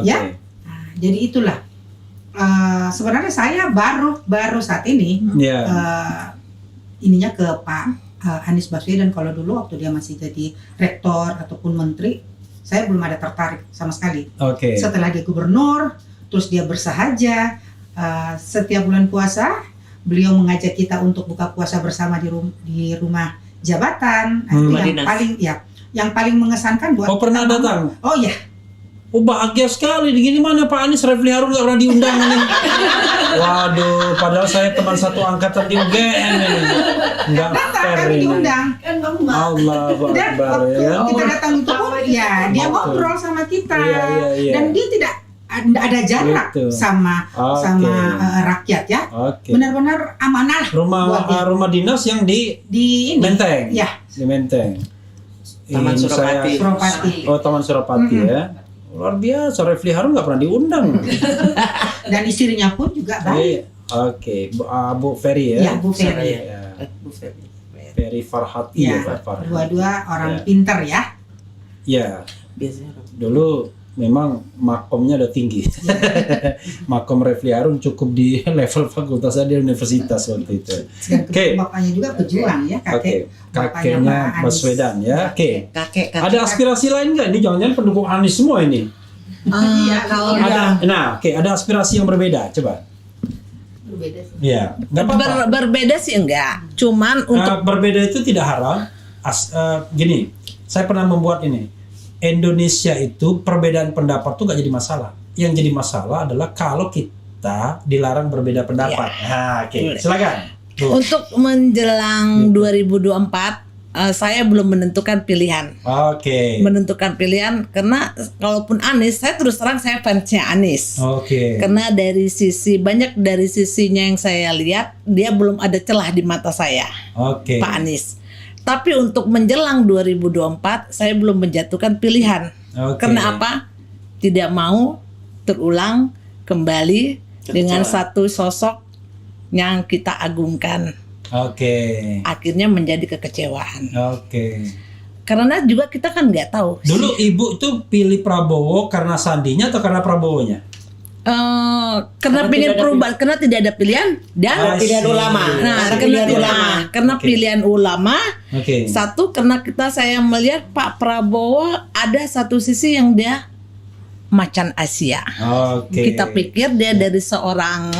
Ya, nah, jadi itulah. Sebenarnya saya baru saat ini ininya ke Pak Anies Baswedan. Kalau dulu waktu dia masih jadi rektor ataupun menteri, saya belum ada tertarik sama sekali. Setelah dia gubernur, terus dia bersahaja, setiap bulan puasa beliau mengajak kita untuk buka puasa bersama di rumah jabatan. Itu yang paling mengesankan buat. Pernah datang? Oh ya. Bahagia sekali. Gini mana Pak Anies, Refli Harun nggak pernah diundang nih. Waduh, padahal saya teman satu angkatan di UGM ini. Nggak fair kami ini. diundang. Allah Dan waktu kita datang itu pun dia ngobrol sama kita. Dan dia tidak ada jarak sama rakyat ya. Benar-benar amanah. Rumah dinas yang di Menteng. Ya. Di Menteng. Taman Suropati. Taman Suropati ya. Luar biasa, Refli Harun nggak pernah diundang. Dan istrinya pun juga baik. Bu Ferry ya. Ya, Bu Ferry. Ferry Farhati ya. Dua-dua orang pinter ya. Ya. Dulu memang makomnya udah tinggi. Makom Refli Harun cukup di level fakultas di universitas waktu itu. Bapaknya juga pejuang ya, kakeknya Baswedan ya. Kakek. Ada aspirasi lain nggak? Ini jangan-jangan pendukung Anies semua ini. Kalau ada aspirasi yang berbeda, coba. Berbeda sih. Ya, nggak apa-apa. Berbeda sih enggak. Cuman untuk berbeda itu tidak haram. Gini, saya pernah membuat ini. Indonesia itu perbedaan pendapat tuh gak jadi masalah. Yang jadi masalah adalah kalau kita dilarang berbeda pendapat. Silakan. Untuk menjelang 2024 saya belum menentukan pilihan. Menentukan pilihan karena kalaupun Anies, saya terus terang saya fansnya Anies. Karena banyak dari sisinya yang saya lihat, dia belum ada celah di mata saya. Pak Anies. Tapi untuk menjelang 2024 saya belum menjatuhkan pilihan. Karena apa? Tidak mau terulang kembali dengan satu sosok yang kita agungkan. Akhirnya menjadi kekecewaan. Karena juga kita kan nggak tahu. Dulu Ibu tuh pilih Prabowo karena sandinya atau karena Prabowonya? Karena pengen perubahan, karena tidak ada pilihan dan pilihan ulama. Karena pilihan ulama. Satu, karena saya melihat Pak Prabowo ada satu sisi yang dia macan Asia. Kita pikir dia dari seorang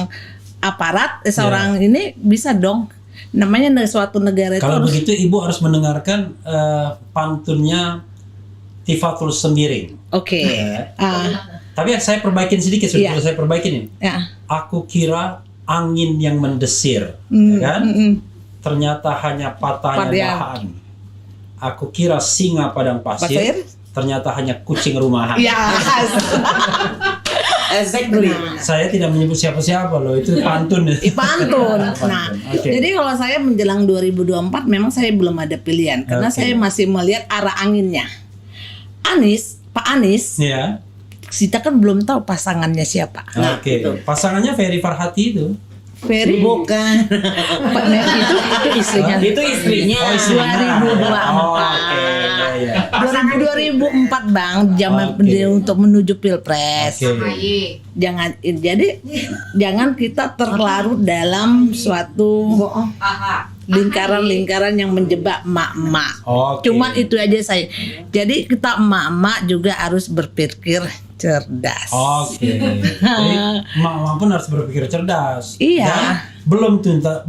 aparat, seorang ini bisa dong. Namanya dari suatu negara itu. Kalau begitu Ibu harus mendengarkan pantunnya Tifatul Sembiring. Tapi saya perbaikin sedikit, saya perbaikin ini. Aku kira angin yang mendesir, kan? Ternyata hanya patahnya dahan. Aku kira singa padang pasir, ternyata hanya kucing rumahan. Exactly. Saya tidak menyebut siapa-siapa loh, itu pantun. Jadi kalau saya menjelang 2024 memang saya belum ada pilihan karena saya masih melihat arah anginnya. Pak Anies. Kita kan belum tahu pasangannya siapa. Pasangannya Ferry Farhati itu. Ferry bukan. itu istrinya. Itu istrinya. 2004 Bang, zaman untuk menuju Pilpres. Jangan kita terlarut dalam suatu lingkaran-lingkaran yang menjebak emak-emak. Cuman itu aja saya. Jadi kita emak-emak juga harus berpikir cerdas. Jadi emak-emak pun harus berpikir cerdas. Iya. Dan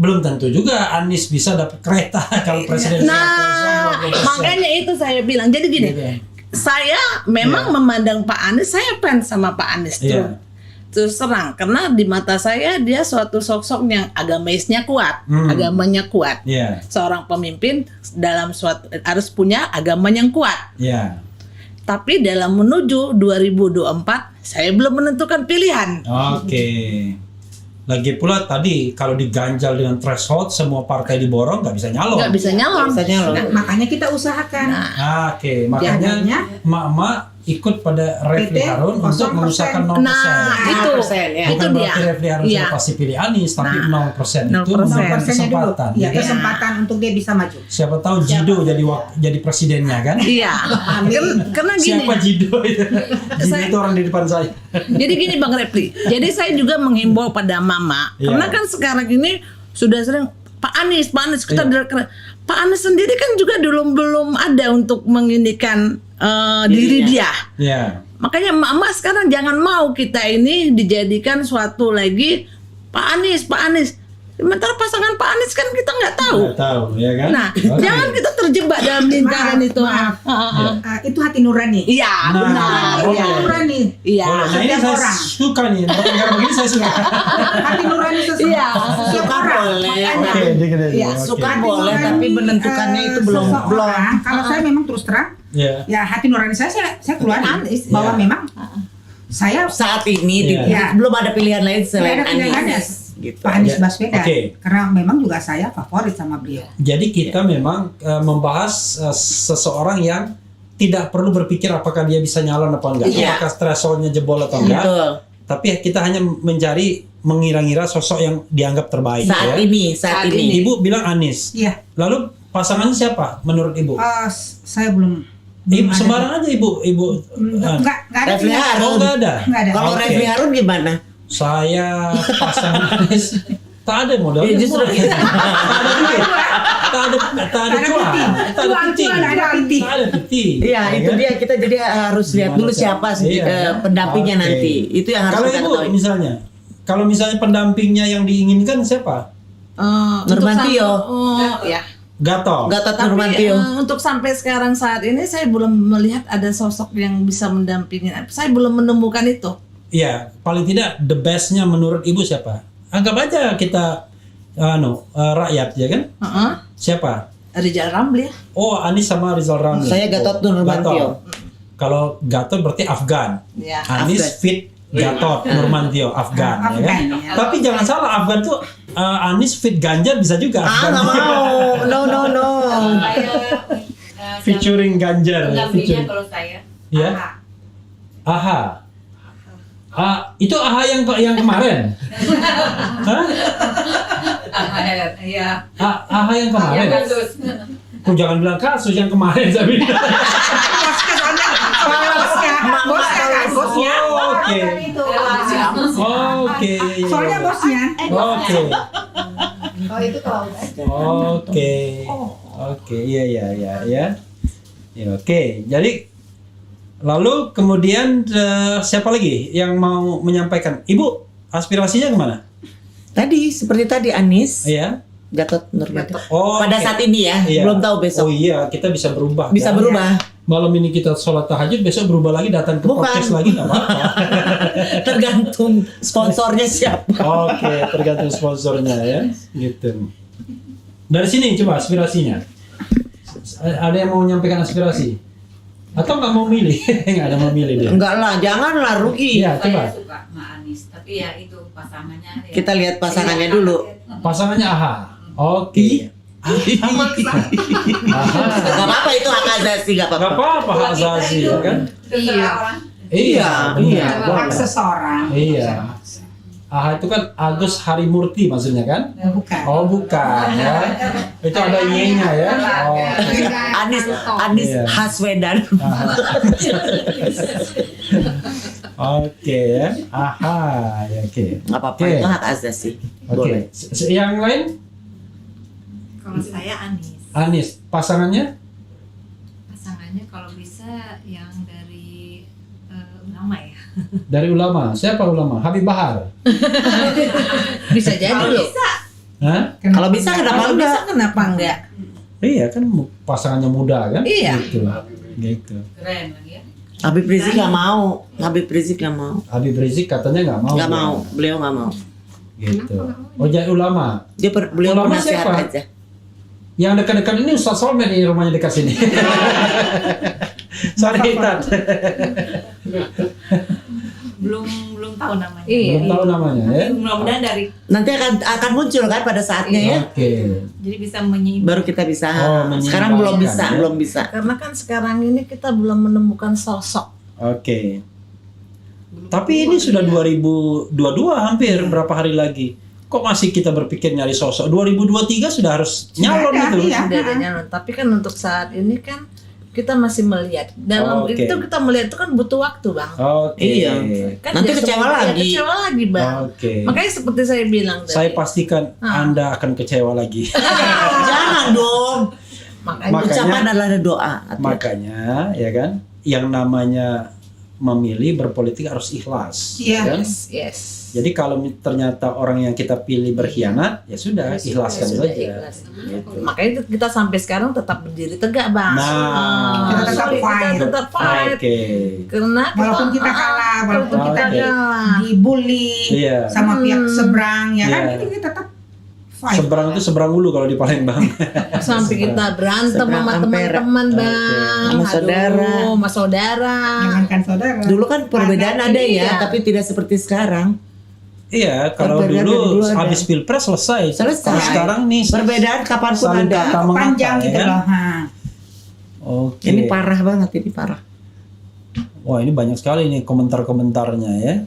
belum tentu juga Anies bisa dapat kereta kalau presiden. Makanya itu saya bilang. Jadi gini, saya memang memandang Pak Anies, saya fans sama Pak Anies terus terang, karena di mata saya dia suatu sosok yang agamanya kuat. Seorang pemimpin dalam harus punya agama yang kuat. Tapi dalam menuju 2024 saya belum menentukan pilihan. Lagi pula tadi kalau diganjal dengan threshold semua partai diborong nggak bisa nyalon. Nah, makanya kita usahakan. Makanya emak-emak ikut pada Refli Harun untuk mengusahakan 0%. Nah, itu Bukan berarti Refli Harun sudah pasti pilih Anies, tapi 0% itu 0% kesempatan. Ya, kesempatan untuk dia bisa maju. Siapa tahu Jido jadi presidennya kan? Iya. Karena gini. Siapa Jido itu? Jido itu orang di depan saya. Jadi gini Bang Refli. Jadi saya juga menghimbau pada Mama, karena kan sekarang ini sudah sering Pak Anies kita Pak Anies sendiri kan juga belum ada untuk menginikan diri dia. Iya. Makanya Mama sekarang jangan mau kita ini dijadikan suatu lagi Pak Anies. Sementara pasangan Pak Anies kan kita nggak tahu. Nggak tahu, ya kan? Nah, jangan kita terjebak dalam lingkaran itu. Itu hati nurani. Iya, benar. Hati nurani. Iya. Nah, ini saya suka nih. Kalau begini saya suka. Hati nurani sesuatu. Iya. Suka boleh. Iya, Suka boleh, tapi menentukannya itu belum. Kalau saya memang terus terang, ya hati nurani saya keluarin bahwa memang saya saat ini belum ada pilihan lain selain Anies. Gitu. Pak Anies Baswedan, karena memang juga saya favorit sama beliau. Jadi kita memang membahas seseorang yang tidak perlu berpikir apakah dia bisa nyalon apa enggak, apakah thresholdnya jebol atau enggak. Tapi kita hanya mencari mengira-ngira sosok yang dianggap terbaik. Saat ini. Ibu bilang Anies. Iya. Lalu pasangannya siapa menurut Ibu? Saya belum. Sembarang aja Ibu. Enggak ada. Refli Harun. Oh, enggak ada. Kalau Refli Harun gimana? Saya pasangan Anies tak ada modal. Justru tak ada piti. Iya, itu dia, kita jadi harus lihat dulu siapa pendampingnya nanti. Itu yang harus kalau kita Ibu ketahui. kalau misalnya pendampingnya yang diinginkan siapa? Nurmantio. Gatot Nurmantio. Untuk sampai sekarang saat ini saya belum melihat ada sosok yang bisa mendampingi. Saya belum menemukan itu. Iya, paling tidak the bestnya menurut Ibu siapa? Anggap aja kita rakyat ya kan? Siapa? Rizal Ramli. Oh, Anies sama Rizal Ramli. Saya Gatot Nurmantio. Kalau Gatot berarti Afgan. Ya, Anies fit Gatot Nurmantio Afgan, ya kan? Tapi jangan salah, Afgan tuh Anies fit Ganjar bisa juga. Nggak mau. No. Featuring Ganjar. Pendampingnya kalau saya. Ya. Aha. Itu AHA yang kemarin. Hah? Iya. AHA yang kemarin. Ya, kasus. Kok jangan bilang kasus yang kemarin saya bilang. Bosnya. Oke. Soalnya bosnya. Oke. Oh itu kalau Oke. Iya. Ya, oke. Jadi lalu kemudian siapa lagi yang mau menyampaikan? Ibu, aspirasinya kemana? Seperti tadi Anies. Iya. Gatot Nurmantio. Pada saat ini ya, belum tahu besok. Oh iya, kita bisa berubah. Bisa berubah. Malam ini kita sholat tahajud, besok berubah lagi, datang ke podcast lagi nggak apa-apa. Tergantung sponsornya siapa. Oke, tergantung sponsornya ya, gitu. Dari sini coba aspirasinya. Ada yang mau menyampaikan aspirasi? Atau nggak mau milih? Nggak ada mau milih dia. Enggak lah, janganlah rugi. Iya, coba. Saya suka sama Anies, tapi ya itu pasangannya. Kita lihat pasangannya dulu. Pasangannya AHA. Oke. Gak apa-apa itu hak asasi, gak Gak apa-apa. apa-apa hak asasi ya kan? Iya. Iya. Hak seseorang. Iya. AHA itu kan Agus Harimurti maksudnya kan? Bukan. Oh bukan ya. Itu ada Y-nya ya. Oh. Anies Iya. Haswedan. Oke ya. AHA ya oke. Gak apa-apa, itu hak asasi. Boleh. Oke. Yang lain? kalau saya Anies. Anies. Pasangannya? Pasangannya kalau bisa yang dari ulama ya. Dari ulama. Siapa ulama? Habib Bahar. Bisa jadi loh. Hah? Kalau bisa kenapa Kalau enggak? bisa kenapa enggak? Iya kan pasangannya muda kan? Iya. Gitu. Keren lagi ya. Habib Rizik gak mau. Habib Rizik gak mau. Habib Rizik katanya nggak mau. Gak mau. Beliau gak mau. Gitu. Oh jadi ulama. Beliau Ulama penasihat siapa? aja. Yang dekat-dekat ini Ustaz Solmed nih, rumahnya dekat sini. Sorry Tat. Belum tahu namanya. Belum tahu namanya ya. Mudah-mudahan dari Nanti akan muncul kan pada saatnya ya. Oke. jadi bisa menyeimbang. Baru kita bisa. Oh, Sekarang belum menyeimbangkan, bisa, ya. belum bisa. Karena kan sekarang ini kita belum menemukan sosok Oke. Tapi ini sudah 2022 hampir berapa hari lagi. Kok masih kita berpikir nyari sosok? 2023 sudah harus nyalon gitu. Sudah ada nyalon. Tapi kan untuk saat ini kan kita masih melihat. Dalam itu kita melihat itu kan butuh waktu, Bang. Iya. Kan nanti kecewa lagi. Kecewa lagi, Bang. Makanya seperti saya bilang tadi. Saya pastikan Anda akan kecewa lagi. Jangan dong. Makanya ucapan adalah doa. Makanya ya kan, yang namanya memilih berpolitik harus ikhlas. Kan? Yes. Jadi kalau ternyata orang yang kita pilih berkhianat, ya sudah, ikhlaskan saja. Gitu. Makanya kita sampai sekarang tetap berdiri tegak, Bang. Kita tetap fight. Karena walaupun kita kalah, walaupun kita dibully sama pihak seberang, ya kan, ini kita tetap fight. Seberang itu seberang dulu kalau di Palembang. Sampai kita berantem sama teman-teman, Bang. Sama saudara. Jangankan saudara. Dulu kan perbedaan ada ya, tapi tidak seperti sekarang. Iya, kalau dulu habis pilpres selesai. Sekarang nih perbedaan kapanpun ada. Panjang gitu loh. Oke. Ini parah banget, ini parah. Wah, ini banyak sekali nih komentar-komentarnya ya.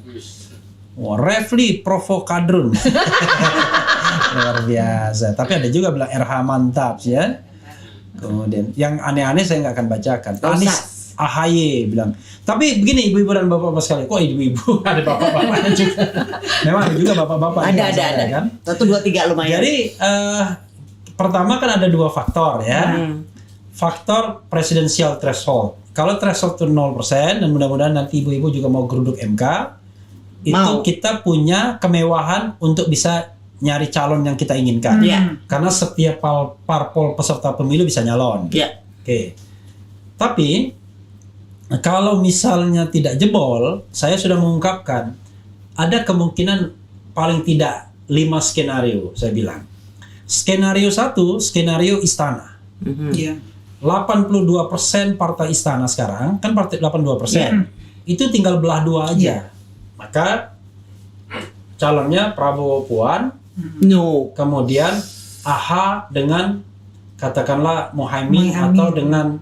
Wah, Refli provokadrun. Luar biasa. Tapi ada juga bilang RH mantap ya. Kemudian yang aneh-aneh saya nggak akan bacakan. Anies AHY bilang. Tapi begini ibu-ibu dan bapak-bapak sekalian. Kok ibu-ibu ada bapak-bapaknya juga. Memang ada juga bapak-bapak. Ada kan. 1, 2, 3 lumayan. Jadi pertama kan ada 2 faktor ya. Faktor presidensial threshold. Kalau threshold itu 0% dan mudah-mudahan nanti ibu-ibu juga mau geruduk MK. Itu kita punya kemewahan untuk bisa nyari calon yang kita inginkan. Karena setiap parpol peserta pemilu bisa nyalon. Oke. Tapi kalau misalnya tidak jebol, saya sudah mengungkapkan ada kemungkinan paling tidak 5 skenario saya bilang. Skenario 1, skenario istana. 82% partai istana sekarang, kan partai 82%. Itu tinggal belah 2 aja. Maka calonnya Prabowo Puan, kemudian AHA dengan katakanlah Mohaimin atau dengan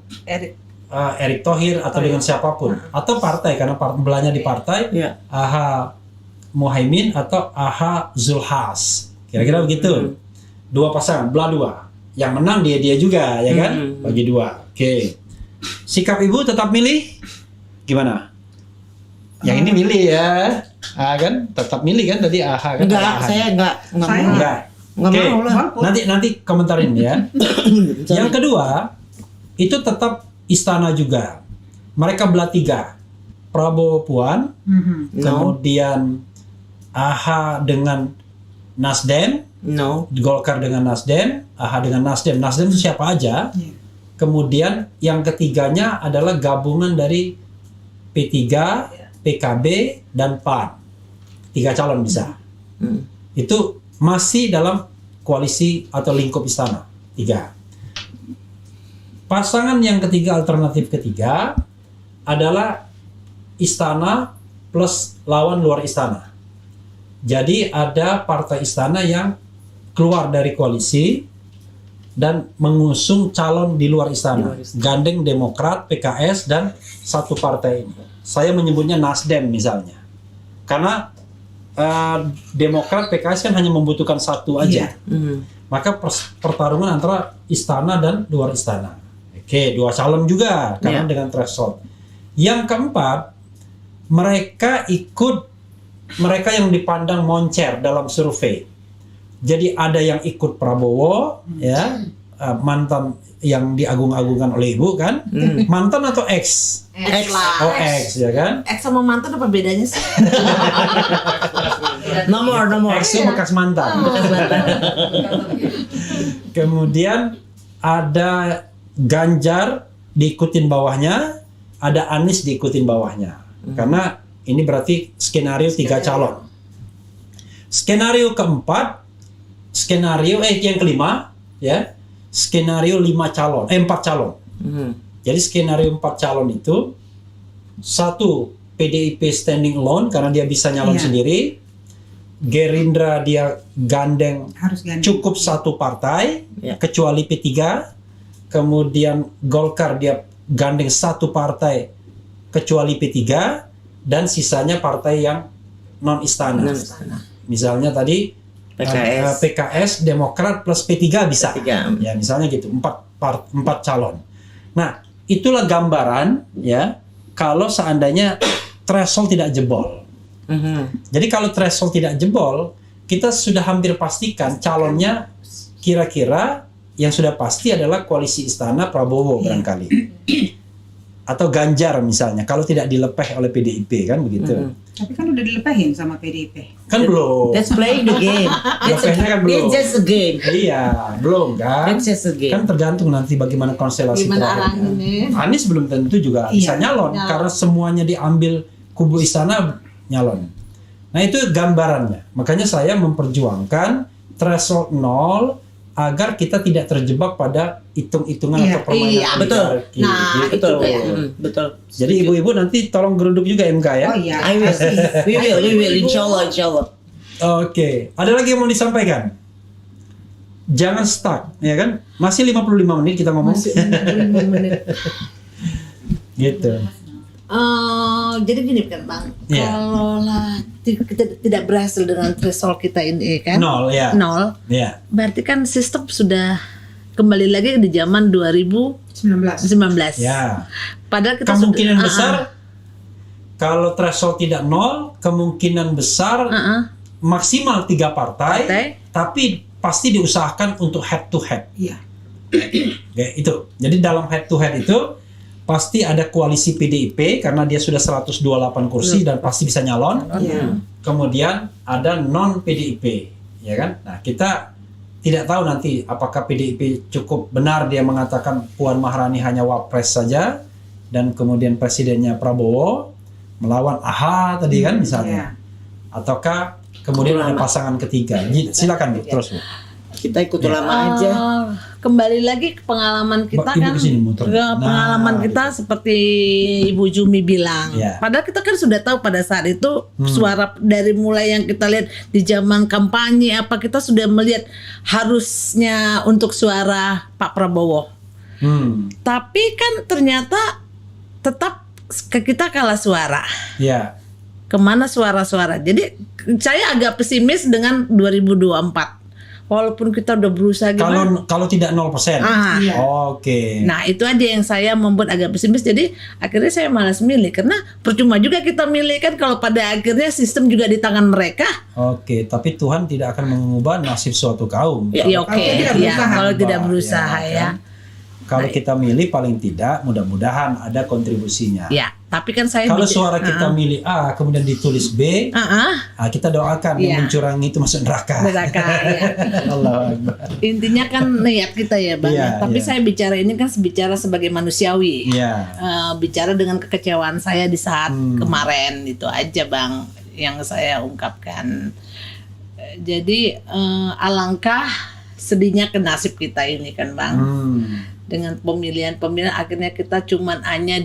Erick Thohir atau dengan siapapun atau partai karena belahnya di partai AHA Mohaimin atau AHA Zulhas, kira-kira begitu. 2 pasangan belah 2, yang menang dia juga ya kan, bagi 2. Oke. Sikap ibu tetap milih gimana? Yang ini milih ya, kan tetap milih kan tadi AHA kan? Saya enggak mau. Nanti komentarin ya. Yang kedua itu tetap istana juga. Mereka belah 3. Prabowo Puan, kemudian AHA dengan Nasdem, Golkar dengan Nasdem, AHA dengan Nasdem. Nasdem itu siapa aja? Kemudian yang ketiganya adalah gabungan dari P3, PKB dan PAN. 3 calon bisa. Itu masih dalam koalisi atau lingkup istana. 3. Pasangan yang ketiga, alternatif ketiga adalah istana plus lawan luar istana. Jadi ada partai istana yang keluar dari koalisi dan mengusung calon di luar istana. Gandeng Demokrat, PKS dan satu partai ini. Saya menyebutnya Nasdem misalnya. Karena Demokrat, PKS kan hanya membutuhkan 1 aja. Maka pertarungan antara istana dan luar istana. Oke, 2 calon juga karena dengan threshold. Yang keempat, mereka yang dipandang moncer dalam survei. Jadi ada yang ikut Prabowo, ya, mantan yang diagung-agungkan oleh ibu kan, mantan atau ex? Ex lah. Oh ex ya kan? Ex sama mantan apa bedanya sih? nomor. Ex itu bekas mantan. Kemudian ada Ganjar diikutin bawahnya, ada Anies diikutin bawahnya. Karena ini berarti skenario 3 calon. Skenario keempat, yang kelima, ya, skenario 4 calon. Jadi skenario 4 calon itu 1 PDIP standing alone karena dia bisa nyalon sendiri. Gerindra dia gandeng cukup 1 partai kecuali P3. Kemudian Golkar dia gandeng 1 partai kecuali P3 dan sisanya partai yang non istana. Misalnya tadi PKS, Demokrat plus P3 bisa. Ya, misalnya gitu, 4 calon. Nah, itulah gambaran ya kalau seandainya threshold tidak jebol. Jadi kalau threshold tidak jebol, kita sudah hampir pastikan calonnya kira-kira yang sudah pasti adalah koalisi istana Prabowo barangkali. Atau Ganjar misalnya, kalau tidak dilepeh oleh PDIP kan begitu. Tapi kan udah dilepahin sama PDIP. Kan belum. That's playing the game. Lepehnya kan belum. It's just a game. Iya, belum kan. It's just a game. Kan tergantung nanti bagaimana konstelasi Gimana arahnya. Anies belum tentu juga bisa nyalon karena semuanya diambil kubu istana nyalon. Nah itu gambarannya. Makanya saya memperjuangkan threshold 0 agar kita tidak terjebak pada hitung-hitungan atau permainan oligarki. Nah, betul. Betul. Jadi ibu-ibu nanti tolong geruduk juga MK ya. Oh iya. I will. We will. Insyaallah. Oke. Ada lagi yang mau disampaikan? Jangan stuck, ya kan? Masih 55 menit kita ngomong. Masih 55 menit. Gitu. Jadi gini kan Bang, kalau kita tidak berhasil dengan threshold kita ini kan, 0 ya. 0, Berarti kan sistem sudah kembali lagi di zaman 2019. Ya. Padahal kita kemungkinan besar kalau threshold tidak 0, kemungkinan besar maksimal 3 partai, tapi pasti diusahakan untuk head to head. Iya. Ya, itu. Jadi dalam head to head itu pasti ada koalisi PDIP karena dia sudah 128 kursi dan pasti bisa nyalon. Kemudian ada non PDIP, ya kan? Nah, kita tidak tahu nanti apakah PDIP cukup benar dia mengatakan Puan Maharani hanya wapres saja dan kemudian presidennya Prabowo melawan AHA tadi kan misalnya. Ataukah kemudian ada pasangan ketiga. Silakan Bu, terus Bu. Kita ikut ulama aja. Kembali lagi ke pengalaman kita kan, pengalaman kita seperti Ibu Jumi bilang. Padahal kita kan sudah tahu pada saat itu suara dari mulai yang kita lihat di zaman kampanye apa kita sudah melihat harusnya untuk suara Pak Prabowo. Tapi kan ternyata tetap kita kalah suara. Kemana suara-suara? Jadi saya agak pesimis dengan 2024. Walaupun kita udah berusaha gimana. Kalau tidak 0%. Oke. Nah, itu aja yang saya membuat agak pesimis. Jadi akhirnya saya malas milih karena percuma juga kita milih kan kalau pada akhirnya sistem juga di tangan mereka. Oke, tapi Tuhan tidak akan mengubah nasib suatu kaum. Kalau tidak berusaha ya. Kalau kita milih paling tidak mudah-mudahan ada kontribusinya. Ya, tapi kan saya kalau suara kita milih A kemudian ditulis B, kita doakan yang mencurangi itu masuk neraka. Allah Akbar. Intinya kan niat kita ya Bang. Tapi saya bicara ini kan bicara sebagai manusiawi. Bicara dengan kekecewaan saya di saat kemarin itu aja Bang yang saya ungkapkan. Jadi alangkah sedihnya ke nasib kita ini kan Bang. Dengan pemilihan akhirnya kita cuman hanya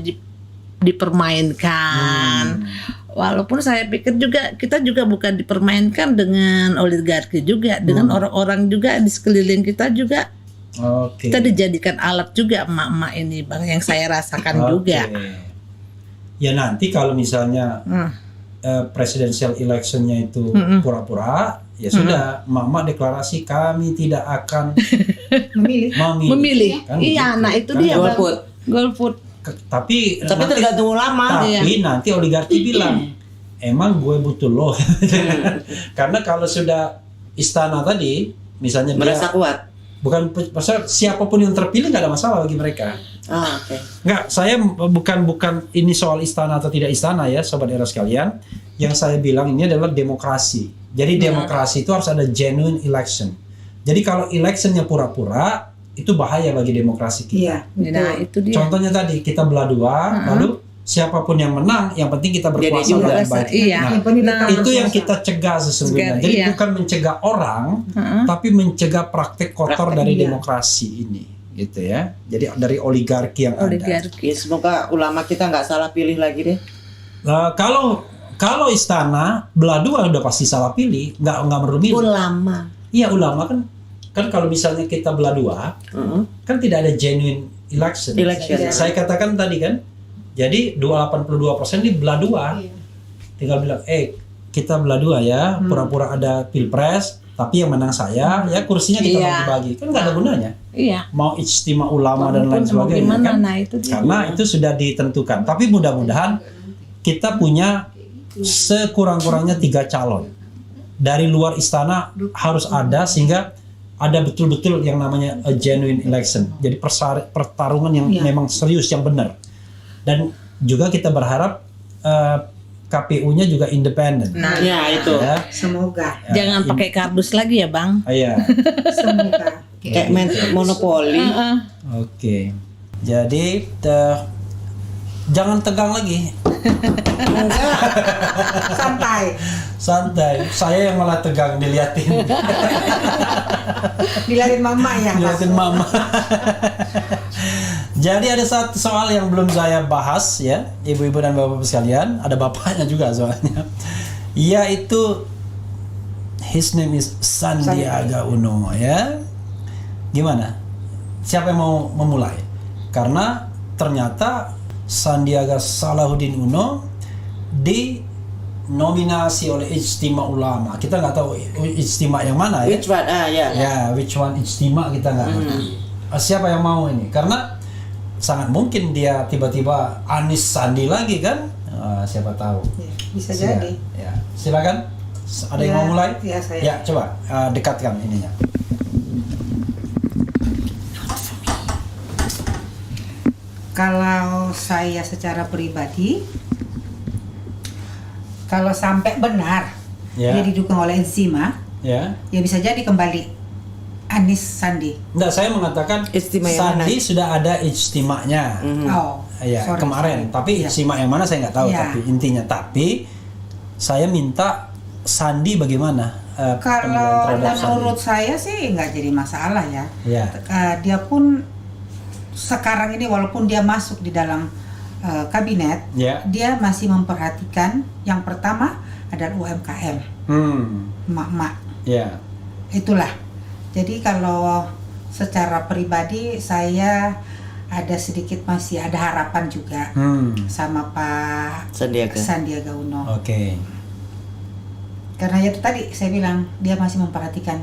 dipermainkan. Walaupun saya pikir juga kita juga bukan dipermainkan dengan oligarki juga, dengan orang-orang juga di sekeliling kita juga. Kita dijadikan alat juga emak-emak ini Bang yang saya rasakan juga. Ya nanti kalau misalnya presidential electionnya itu pura-pura, ya sudah, emak-emak deklarasi kami tidak akan memilih. Kan iya, nah itu kan dia golput. Tapi tergantung ulama. Tapi nanti oligarki bilang, emang gue butuh lo. Karena kalau sudah istana tadi, misalnya merasa kuat. Bukan siapapun yang terpilih nggak ada masalah bagi mereka. Nggak, saya bukan ini soal istana atau tidak istana ya, sobat era sekalian. Yang saya bilang ini adalah demokrasi. Jadi demokrasi itu harus ada genuine election. Jadi kalau electionnya pura-pura, itu bahaya bagi demokrasi kita. Nah, itu dia. Contohnya tadi kita belah dua, lalu siapapun yang menang, yang penting kita berkuasa dengan baik. Itu yang kita cegah sesungguhnya. Jadi bukan mencegah orang, tapi mencegah praktek kotor dari demokrasi ini, gitu ya. Jadi dari oligarki yang ada. Semoga ulama kita nggak salah pilih lagi deh. Kalau istana belah dua udah pasti salah pilih, nggak merumit. Ulama. Iya ulama kan kalau misalnya kita belah dua, kan tidak ada genuine election. Saya katakan tadi kan. Jadi 82% ini belah dua. Tinggal bilang, kita belah dua ya, pura-pura ada pilpres, tapi yang menang saya, ya kursinya kita bagi-bagi. Kan nggak ada gunanya. Mau ijtima ulama dan lain sebagainya kan. Karena itu sudah ditentukan. Tapi mudah-mudahan kita punya sekurang-kurangnya 3 calon. Dari luar istana harus ada, sehingga ada betul-betul yang namanya a genuine election. Jadi pertarungan yang memang serius, yang benar. Dan juga kita berharap KPU-nya juga independen. Nah, ya itu. Ya. Semoga. Jangan pakai kardus lagi ya, Bang. Iya. Semoga. Kayak main monopoli. Oke. Jadi jangan tegang lagi. Santai. Saya yang malah tegang diliatin. Diliatin mama ya. Diliatin mama. Jadi ada satu soal yang belum saya bahas ya, ibu-ibu dan bapak-bapak sekalian, ada bapaknya juga soalnya. Yaitu his name is Sandiaga Uno ya. Gimana? Siapa yang mau memulai? Karena ternyata Sandiaga Salahuddin Uno dinominasi oleh Ijtima Ulama. Kita nggak tahu Ijtima yang mana ya. Which one? Ya, which one Ijtima kita nggak ngerti. Siapa yang mau ini? Karena sangat mungkin dia tiba-tiba Anies Sandi lagi kan? Siapa tahu. Ya, bisa jadi. Ya. Silakan. Ada yang mau mulai? Ya, saya. Ya, coba dekatkan ininya. Kalau saya secara pribadi, kalau sampai benar dia didukung oleh Ijtima, ya bisa jadi kembali Anies Sandi. Enggak, saya mengatakan Sandi sudah ada ijtimanya. Kemarin. Tapi ijtima yang mana saya nggak tahu. Tapi intinya, saya minta Sandi bagaimana? Kalau menurut saya sih nggak jadi masalah ya. Dia pun sekarang ini walaupun dia masuk di dalam kabinet, dia masih memperhatikan yang pertama adalah UMKM, emak-emak. Itulah. Jadi kalau secara pribadi saya ada sedikit masih ada harapan juga sama Pak Sandiaga Uno. Karena itu tadi saya bilang dia masih memperhatikan.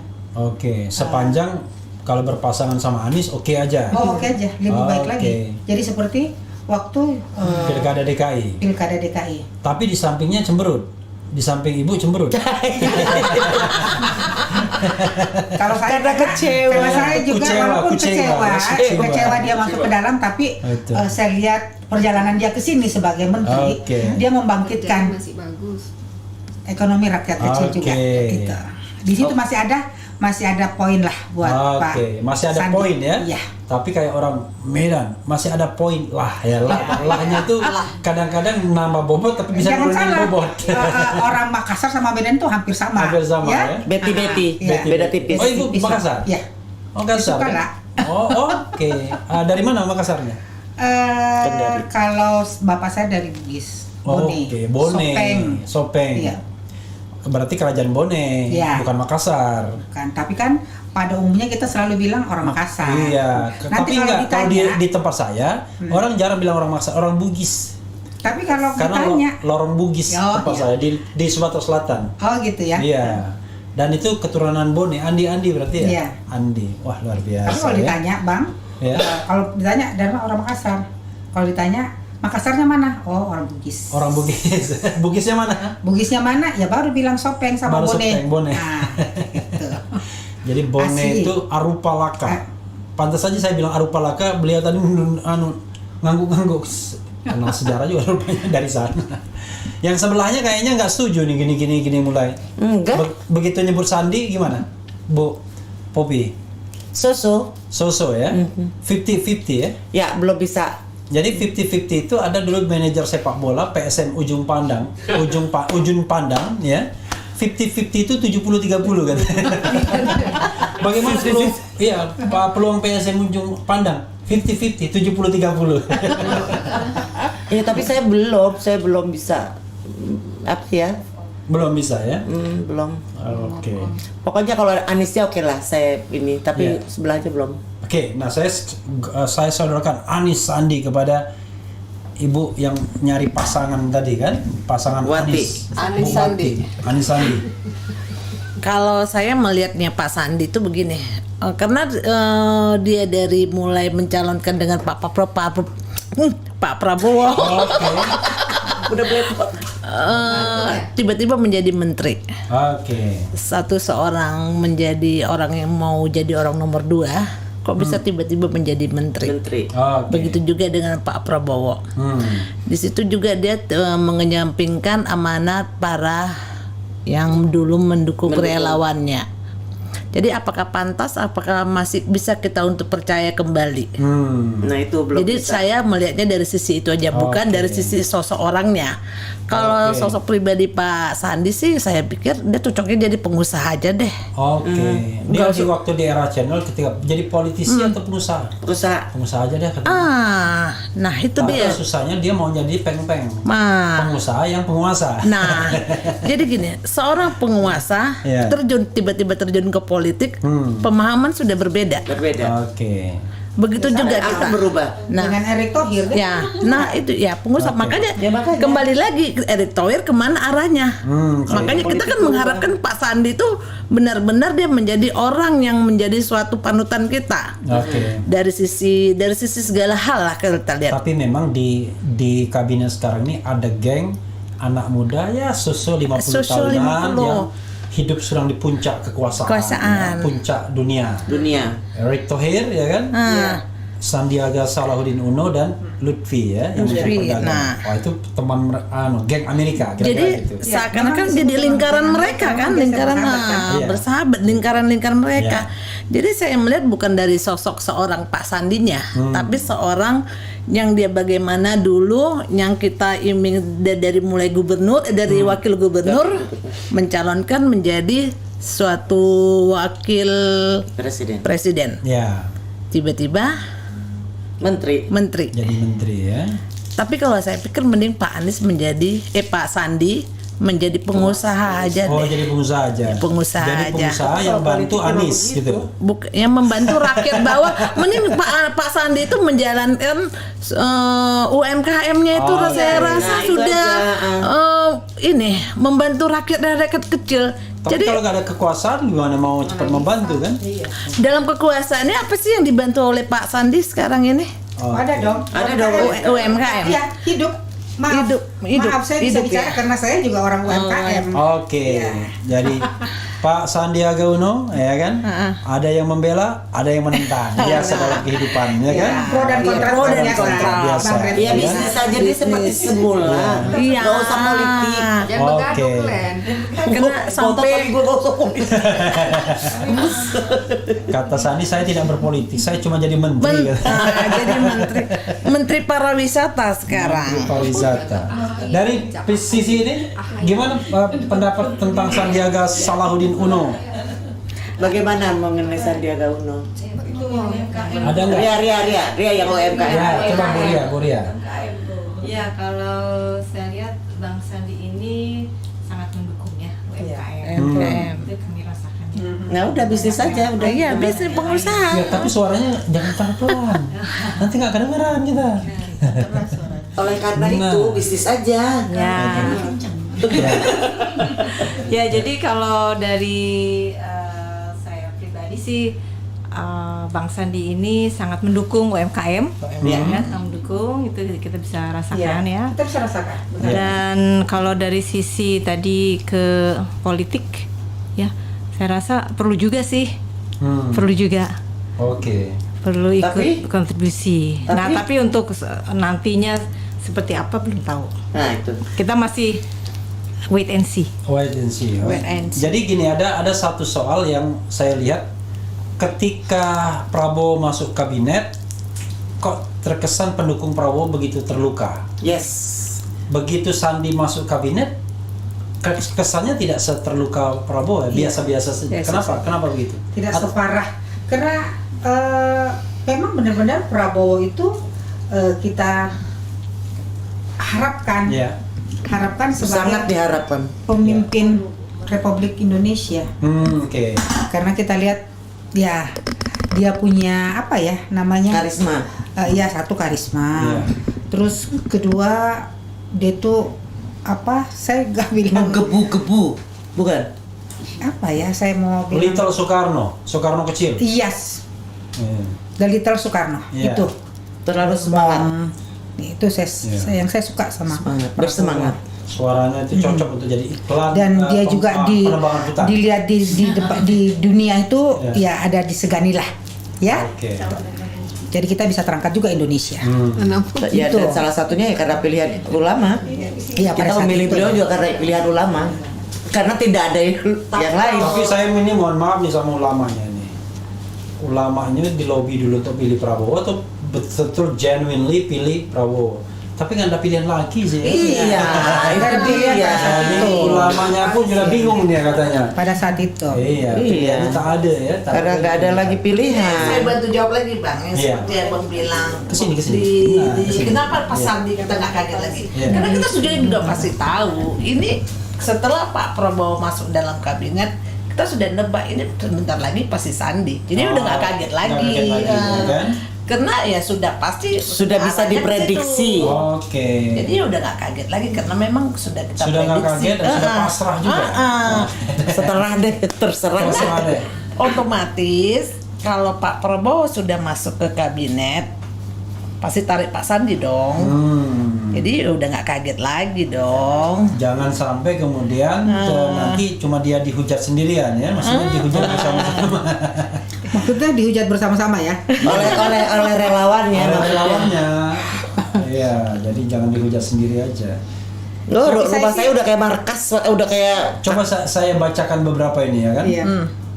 Sepanjang kalau berpasangan sama Anies oke aja. Oke aja, lebih baik lagi. Jadi seperti waktu Pilkada DKI. Tapi di sampingnya cemberut. Di samping ibu cemberut. Kalau saya karena saya juga walaupun kecewa dia masuk ke dalam, tapi saya lihat perjalanan dia ke sini sebagai menteri, dia membangkitkan ekonomi rakyat kecil juga. Gitu. Di situ masih ada poin lah buat Pak. Masih ada Sandi. Poin ya. Tapi kayak orang Medan masih ada poin lah ya. Lahnya tuh kadang-kadang nambah bobot tapi bisa nurunin bobot. Orang Makassar sama Medan tuh hampir sama. Ya. Beti. Beda tipis. Oh, ibu Makassar? Iya. Makassar. Oke. Dari mana Makassarnya? Kalau bapak saya dari Bugis. Bone. Sopeng. Iya. Berarti kerajaan Bone, bukan Makassar. Bukan, tapi kan pada umumnya kita selalu bilang orang Makassar. Iya, tapi enggak, kalau di tempat saya, orang jarang bilang orang Makassar, orang Bugis. Tapi kalau karena ditanya lorong Bugis tempat saya di Sumatera Selatan. Oh gitu ya. Iya. Dan itu keturunan Bone, Andi berarti ya? Iya. Andi. Wah, luar biasa. Tapi kalau ditanya, Bang, kalau ditanya dari orang Makassar. Kalau ditanya Makassarnya mana? Oh, orang Bugis. Orang Bugis. Bugisnya mana? Bugisnya mana? Ya baru bilang Sopeng sama Bone. Nah, gitu. Jadi Bone itu Arupalaka. Pantas saja saya bilang Arupalaka, beliau tadi ngangguk-ngangguk. Kenal sejarah juga rupanya dari sana. Yang sebelahnya kayaknya nggak setuju nih gini mulai. Enggak. Begitu nyebut Sandi gimana? Bu Popi. So ya. 50-50 ya. Ya, belum bisa. Jadi 50-50 itu ada dulu manajer sepak bola PSM Ujung Pandang ya. 50-50 itu 70-30 kan. Bagaimana peluang PSM Ujung Pandang? 50-50, 70-30. Ya, tapi saya belum bisa apa ya? Belum bisa ya? Belum. Oke. Pokoknya kalau Aniesnya oke lah saya ini, tapi sebelahnya belum. Oke, nah saya sodorkan Anies Sandi kepada Ibu yang nyari pasangan tadi kan, pasangan Anies Sandi. Kalau saya melihatnya Pak Sandi itu begini, karena dia dari mulai mencalonkan dengan Pak Prabowo, udah tiba-tiba menjadi menteri. Seorang menjadi orang yang mau jadi orang nomor 2. Kok bisa tiba-tiba menjadi menteri. Begitu juga dengan Pak Prabowo. Di situ juga dia mengenyampingkan amanat para yang dulu mendukung relawannya. Jadi apakah pantas, apakah masih bisa kita untuk percaya kembali? Nah itu belum. Jadi bisa. saya melihatnya dari sisi itu aja, bukan dari sisi sosok orangnya. Kalau sosok pribadi Pak Sandi sih, saya pikir dia cocoknya jadi pengusaha aja deh. Dia di waktu di era channel ketika jadi politisi atau pengusaha? Pengusaha aja deh. Nah itu dia. Susahnya dia mau jadi peng-peng. Pengusaha yang penguasa. Nah, jadi gini, seorang penguasa tiba-tiba terjun ke politik, pemahaman sudah berbeda. Begitu juga kita berubah. Nah, dengan Erick Thohir kan? Nah itu ya pengusaha. Makanya kembali lagi Erick Thohir kemana arahnya? Makanya kita kan mengharapkan Pak Sandi itu benar-benar dia menjadi orang yang menjadi suatu panutan kita. Dari sisi segala hal lah kita lihat. Tapi memang di kabinet sekarang ini ada geng anak muda ya 50 tahunan yang hidup sedang di puncak kekuasaan. Puncak dunia. Erick Thohir ya kan? Sandiaga Salahuddin Uno dan Lutfi ya yang perdagangan. Itu teman geng Amerika kira-kira gitu. Seakan-akan jadi lingkaran mereka kan, lingkaran bersahabat, lingkaran mereka. Jadi saya melihat bukan dari sosok seorang Pak Sandinya, tapi seorang yang dia bagaimana dulu yang kita iming dari mulai gubernur, dari wakil gubernur mencalonkan menjadi suatu wakil presiden. Tiba-tiba menteri. Jadi menteri ya. Tapi kalau saya pikir mending Pak Sandi menjadi pengusaha aja deh. Jadi pengusaha aja. Jadi pengusaha yang bantu Anies gitu. Yang membantu rakyat bawah. Mending Pak Sandi itu menjalankan UMKM-nya itu saya rasa sudah ini membantu rakyat kecil. Tapi kalau nggak ada kekuasaan gimana mau cepat membantu kan? Dalam kekuasaannya apa sih yang dibantu oleh Pak Sandi sekarang ini? Ada dong. UMKM. Iya, hidup. Maaf saya bisa bicara karena saya juga orang UMKM. Jadi Pak Sandiaga Uno ya kan, ada yang membela, ada yang menentang. Biasa dalam kehidupan ya kan. Pro dan kontra biasa. Ya bisnis saja dia seperti semula. Nggak usah politik. Jangan bergaduh Len. Karena sampai kata Sandi, saya tidak berpolitik, saya cuma jadi menteri. Jadi menteri pariwisata sekarang. Dari sisi ini gimana pendapat tentang Sandiaga Salahuddin Uno? Bagaimana mengenai Sandiaga Uno? Ada nggak? Ria yang UMKM. Coba Bu Ria. Ya kalau saya lihat Bang Sandi ini sangat mendukung ya UMKM. Itu kami rasakan. Nah udah bisnis saja, udah bisnis pengusaha. Tapi suaranya jangan pelan. Nanti nggak kedengeran kita. Oleh karena itu bisnis aja. Ya jadi kalau dari saya pribadi sih Bang Sandi ini sangat mendukung UMKM, sangat mendukung, itu kita bisa rasakan ya. Kita bisa rasakan. Dan kalau dari sisi tadi ke politik, ya saya rasa perlu juga sih, perlu juga. Perlu ikut kontribusi. Tapi untuk nantinya seperti apa belum tahu. Nah itu. Kita masih wait and see. Jadi gini, ada satu soal yang saya lihat ketika Prabowo masuk kabinet, kok terkesan pendukung Prabowo begitu terluka. Begitu Sandi masuk kabinet, kesannya tidak seterluka Prabowo, biasa-biasa saja. Kenapa begitu? Tidak separah. Karena memang benar-benar Prabowo itu kita harapkan sebagai sangat diharapkan pemimpin Republik Indonesia. Karena kita lihat dia punya apa ya namanya, karisma. Satu karisma. Terus kedua dia tuh apa? Saya gak bilang menggebu-gebu, bukan? Apa ya? Saya mau bilang Little Soekarno kecil. Yes. The Little Soekarno itu terlalu semangat. Itu yang saya suka sama bersemangat. Suaranya itu cocok untuk jadi iklan. Dan dia juga dilihat di dunia itu ya ada disegani lah, ya. Jadi kita bisa terangkat juga Indonesia. Ya, dan salah satunya ya karena pilihan ulama. Iya, kita memilih beliau juga karena pilihan ulama. Karena tidak ada yang lain. Tapi saya ini mohon maaf nih sama ulamanya nih. Ulamanya di lobby dulu untuk pilih Prabowo atau betul-betul genuinely pilih Prabowo. Tapi nggak ada pilihan lagi sih. Iya, itu dia. Jadi ulamanya pun juga bingung dia katanya. Pada saat itu. Iya. Pilihannya tak ada ya. Karena nggak ada lagi pilihan. Saya bantu jawab lagi Bang, yang seperti yang Bang bilang. Kesini. Kenapa Pak Sandi kita nggak kaget lagi? Karena kita juga pasti tahu. Ini setelah Pak Prabowo masuk dalam kabinet, kita sudah nebak ini sebentar lagi pasti Sandi. Jadi udah nggak kaget lagi. Kan? Karena ya sudah pasti sudah bisa diprediksi. Oke. Jadi udah nggak kaget lagi karena memang sudah kita sudah prediksi. Sudah nggak kaget dan sudah pasrah juga. Setelah terserah deh. Otomatis kalau Pak Prabowo sudah masuk ke kabinet pasti tarik Pak Sandi dong. Jadi udah nggak kaget lagi dong. Jangan sampai kemudian nanti cuma dia dihujat sendirian ya, maksudnya dihujat bersama-sama. Maksudnya dihujat bersama-sama ya? oleh relawannya. Iya, jadi jangan dihujat sendiri aja. Rumah saya udah kayak markas, udah kayak. Coba saya bacakan beberapa ini ya kan. Iya.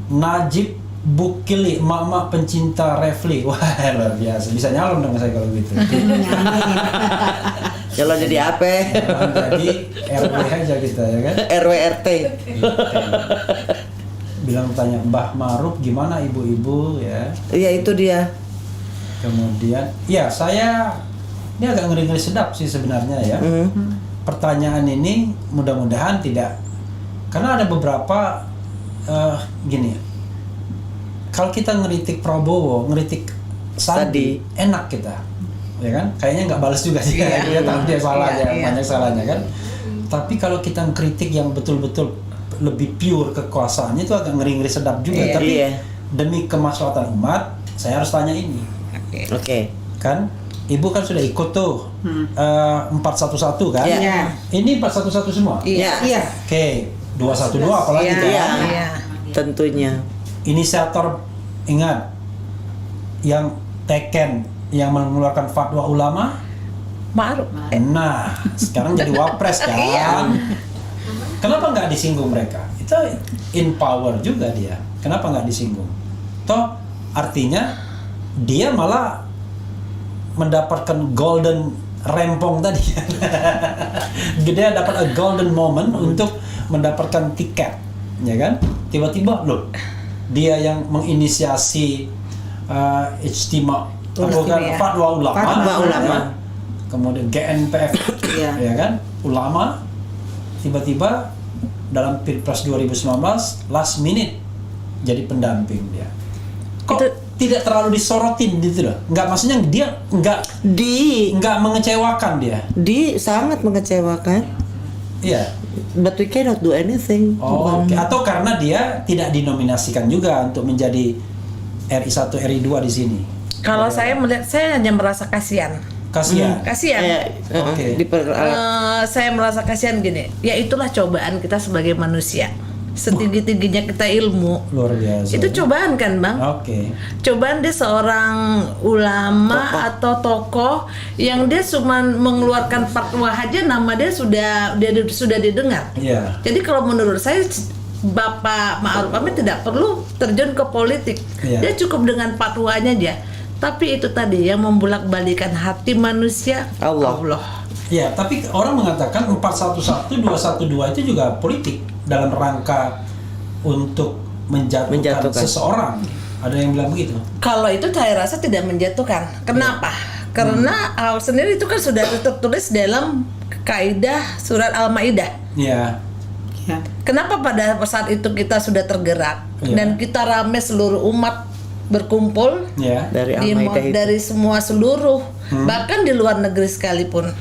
Najib Bukili, emak-emak pencinta Refli. Wah, luar biasa. Bisa nyalon dong saya kalau gitu. Kalau jadi apa? Jadi RW aja kita ya kan. RW RT. Bilang tanya Mbah Maruf gimana ibu-ibu ya. Iya itu dia. Kemudian, ya saya ini agak ngeri-ngeri sedap sih sebenarnya ya. Pertanyaan ini mudah-mudahan tidak, karena ada beberapa gini. Kalau kita ngeritik Prabowo, ngeritik Sandi, enak kita, ya kan? Kayaknya nggak balas juga sih, dia tahu dia salah banyak salahnya kan. Tapi kalau kita ngeritik yang betul-betul lebih pure kekuasaannya itu agak ngeri-ngeri sedap juga. Tapi demi kemaslahatan umat, saya harus tanya ini. Oke. Kan, Ibu kan sudah ikut tuh 411 kan? Ini 411 semua. Iya. Oke, 212 apalagi kan? Iya. Tentunya. Inisiator ingat yang teken yang mengeluarkan fatwa ulama Ma'ruf. Nah, sekarang jadi wapres kan. Kenapa nggak disinggung mereka? Itu in power juga dia. Kenapa nggak disinggung? Toh artinya dia malah mendapatkan golden rempong tadi. Dia dapat a golden moment untuk mendapatkan tiket, ya kan? Tiba-tiba loh, dia yang menginisiasi ijtima fatwa ulama. Kemudian GNPF, ya kan? Ulama tiba-tiba dalam Pilpres 2019 last minute jadi pendamping dia. Kok tidak terlalu disorotin gitu loh? Enggak, maksudnya dia enggak mengecewakan dia. Sangat mengecewakan. Iya. But we cannot do anything. Atau karena dia tidak dinominasikan juga untuk menjadi RI1, RI2 di sini. Kalau saya melihat, saya hanya merasa kasihan. Kasihan. Oke. Saya merasa kasihan gini. Ya itulah cobaan kita sebagai manusia. Setinggi-tingginya kita ilmu. Luar biasa. Itu cobaan kan, Bang? Cobaan dia seorang ulama atau tokoh yang dia cuma mengeluarkan fatwa aja, nama dia sudah didengar. Jadi kalau menurut saya Bapak Ma'ruf Amin tidak perlu terjun ke politik. Dia cukup dengan fatwanya aja. Tapi itu tadi yang membulak-balikan hati manusia Allah. Ya, tapi orang mengatakan 411, 212 itu juga politik dalam rangka untuk menjatuhkan seseorang. Ada yang bilang begitu. Kalau itu saya rasa tidak menjatuhkan. Kenapa? Karena awal sendiri itu kan sudah tertulis dalam kaidah surat Al-Maidah. Kenapa pada saat itu kita sudah tergerak dan kita rame seluruh umat berkumpul dari semua seluruh bahkan di luar negeri sekalipun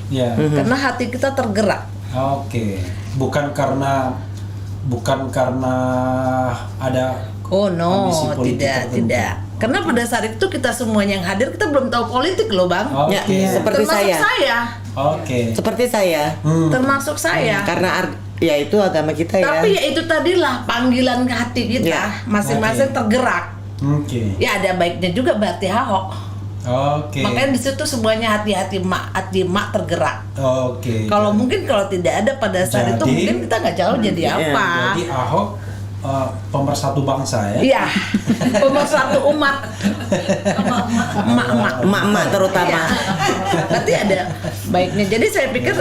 karena hati kita tergerak. Bukan karena ada tidak. Karena pada saat itu kita semuanya yang hadir kita belum tahu politik loh Bang. Seperti termasuk saya. Seperti saya. Termasuk saya. Karena ya itu agama kita ya. Tapi ya itu tadilah panggilan ke hati kita, masing-masing tergerak. Ya ada baiknya juga berarti Ahok. Makanya di situ semuanya hati mak tergerak. Kalau tidak ada pada saat itu mungkin kita nggak jauh jadi apa. Jadi Ahok pemersatu bangsa ya. Iya. Pemersatu umat. Emak-emak terutama. Berarti ada baiknya. Jadi saya pikir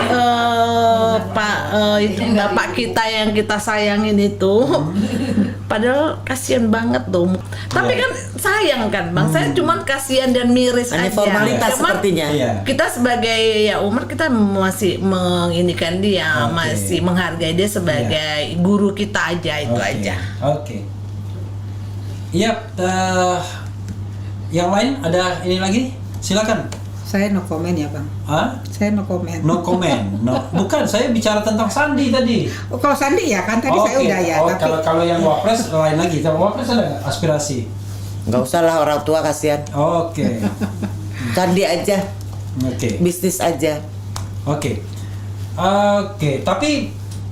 Bapak kita yang kita sayangin itu padahal kasihan banget tuh. Tapi kan sayang kan Bang. Saya cuman kasihan dan miris aja. Formalitas sepertinya. Kita sebagai umat kita masih menginikan dia, masih menghargai dia sebagai guru kita aja itu aja. Yang lain ada ini lagi? Silakan. Saya no comment ya Bang. Saya no comment. No comment. Bukan, saya bicara tentang Sandi tadi. Kalau Sandi ya kan tadi saya udah ya. Tapi kalau yang Wapres lain lagi. Kalau Wapres ada aspirasi? Nggak usah lah, orang tua kasihan. Sandi aja. Bisnis aja. Tapi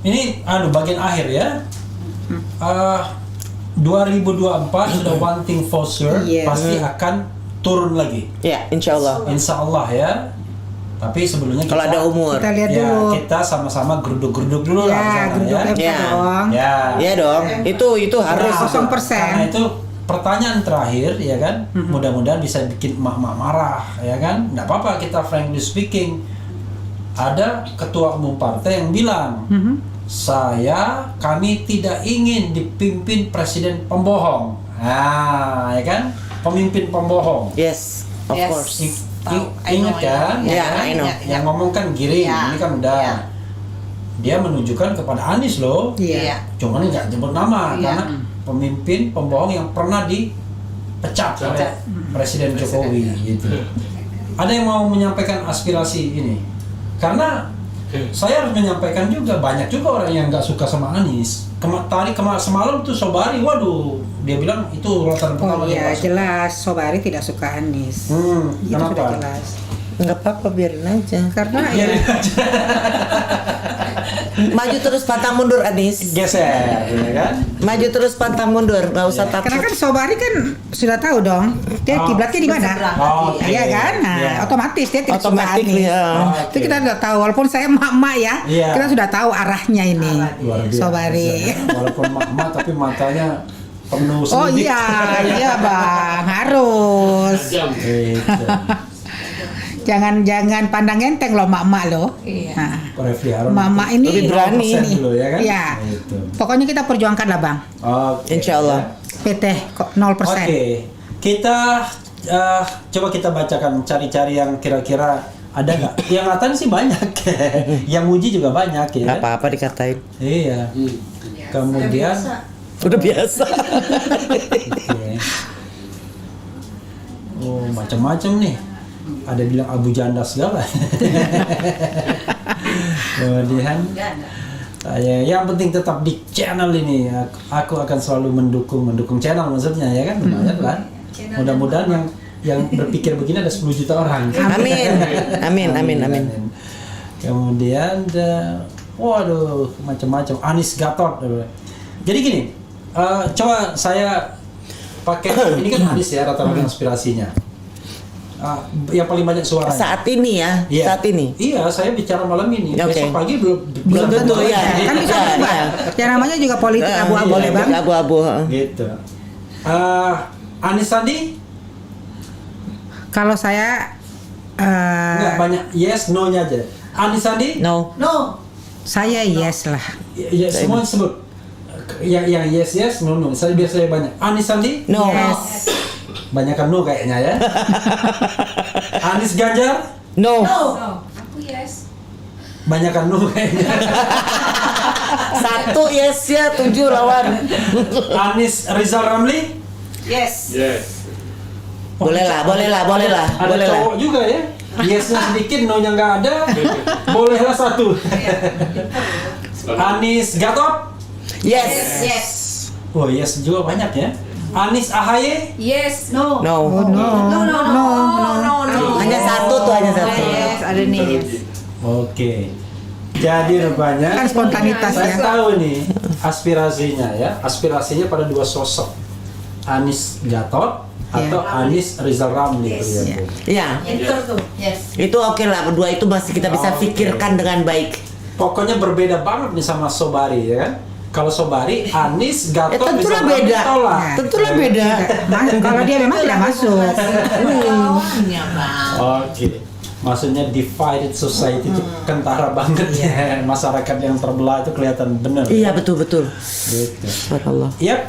ini bagian akhir ya. 2024 sudah one thing for sure, pasti akan turun lagi. Insya Allah. Insya Allah ya. Tapi sebelumnya kalau ada umur kita lihat dulu. Kita sama-sama geruduk-geruduk dulu lah. Iya dong. Itu harus 0%. Karena itu pertanyaan terakhir ya kan. Mudah-mudahan bisa bikin emak-emak marah ya kan. Nggak apa-apa, kita frankly speaking. Ada ketua umum partai yang bilang, kami tidak ingin dipimpin presiden pembohong. Ya kan? Pemimpin pembohong. Yes, of course. Ingat kan? I know. Yang ngomong kan Giring, ini kan udah. Dia menunjukkan kepada Anies loh. Cuman nggak jemput nama karena pemimpin pembohong yang pernah dipecat oleh Presiden Jokowi gitu. Ada yang mau menyampaikan aspirasi ini? Karena saya harus menyampaikan juga, banyak juga orang yang nggak suka sama Anies. Semalam tuh Sobari, waduh, dia bilang itu urutan pertama. Jelas Sobari tidak suka Anies. Itu kenapa? sudah jelas. Nggak apa-apa, biarin aja. Karena maju terus pantang mundur Anies. Geser, ya kan? Maju terus pantang mundur, nggak usah takut. Karena kan Sobari kan sudah tahu dong, dia kiblatnya di mana. Iya kan? Otomatis dia tidak suka Anies. Itu kita sudah tahu, walaupun saya emak-emak ya, kita sudah tahu arahnya ini. Sobari. Walaupun emak-emak tapi matanya penuh seludik. Iya Bang, harus. Jangan pandang enteng loh mak-mak loh. Mama ini lebih berani dulu, ya kan? Pokoknya kita perjuangkan lah Bang. Insya Allah. PT 0%. Kita coba kita bacakan, cari-cari yang kira-kira ada nggak? Yang ngatain sih banyak, yang muji juga banyak ya. Apa-apa dikatain. Iya. Kemudian udah biasa. Macam-macam nih. Ada bilang Abu Janda segala. Kemudian yang penting tetap di channel ini. Aku akan selalu mendukung channel maksudnya ya kan. Lumayan kan. Mudah-mudahan yang berpikir begini ada 10 juta orang. Amin. Kemudian waduh macam-macam. Anies Gatot. Jadi gini, coba saya pakai ini kan Anies ya rata-rata inspirasinya. Yang paling banyak suara saat ini ya. Saat ini. Iya, saya bicara malam ini. Besok pagi belum tentu ya. Kan bisa berubah. Ya namanya juga politik abu-abu ya Bang. Abu-abu. Gitu. Anies Sandi? Kalau saya nggak banyak yes no-nya aja. Anies Sandi? No. Saya yes lah. Ya semua sebut. Yang yes no. Saya biasanya banyak. Anies Sandi? No. Yes. Banyakan no kayaknya ya. Anies Ganjar? No. Aku yes. Banyakan no kayaknya. 1 yes ya, 7 lawan. Anies Rizal Ramli? Yes. Boleh lah. Ada cowok juga ya. Yesnya sedikit, no-nya nggak ada. Bolehlah satu. Anies Gatot. Yes. Oh yes juga banyak ya. Anies AHY. Yes, no. No. Hanya satu. Yes, ada nih. Oke. Jadi rupanya Kan spontanitas saya ya. tahu nih aspirasinya ya. Aspirasinya pada dua sosok. Anies Gatot atau Anies Rizal Ramli. Iya. Itu tuh. Yes. Itu oke lah, berdua itu masih kita bisa pikirkan dengan baik. Pokoknya berbeda banget nih sama Sobari ya kan. Kalau Sobari, Anies, Gatot, tentulah Rizal Ramli beda. tolak. Tentulah beda. Kalau dia memang tidak masuk. Lawannya bang. Oke. Maksudnya divided society itu kentara banget ya. Masyarakat yang terbelah itu kelihatan benar. Iya betul. Gitu. Subhanallah. Yap,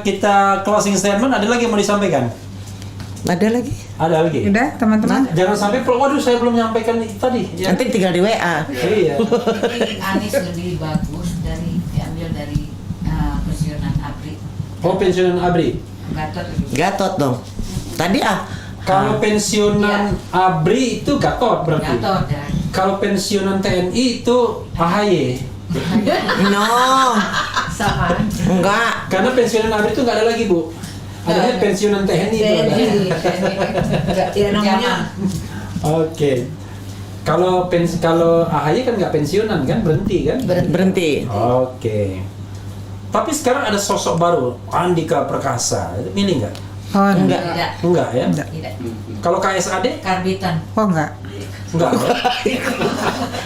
kita closing statement. Ada lagi yang mau disampaikan? Ada lagi? Ada lagi. Udah teman-teman. Jangan sampai, waduh saya belum menyampaikan itu tadi. Ya. Nanti tinggal di WA. Iya. Anies lebih bagus diambil dari pensiunan ABRI. Oh, pensiunan ABRI. Gatot dong. Tadi Kalau pensiunan ABRI itu Gatot berarti. Gatot ya. Kalau pensiunan TNI itu AHY. No. Sama. Enggak. Karena pensiunan ABRI itu nggak ada lagi, Bu. Adanya pensiunan TNI itu ada. Namanya. Oke. Kalau AHY kan nggak pensiunan kan, berhenti kan? Berhenti. Oke. Tapi sekarang ada sosok baru, Andika Perkasa. Itu milih nggak? Oh enggak. Enggak ya? Tidak. Kalau KSAD? Karbitan. Oh enggak. Enggak ya?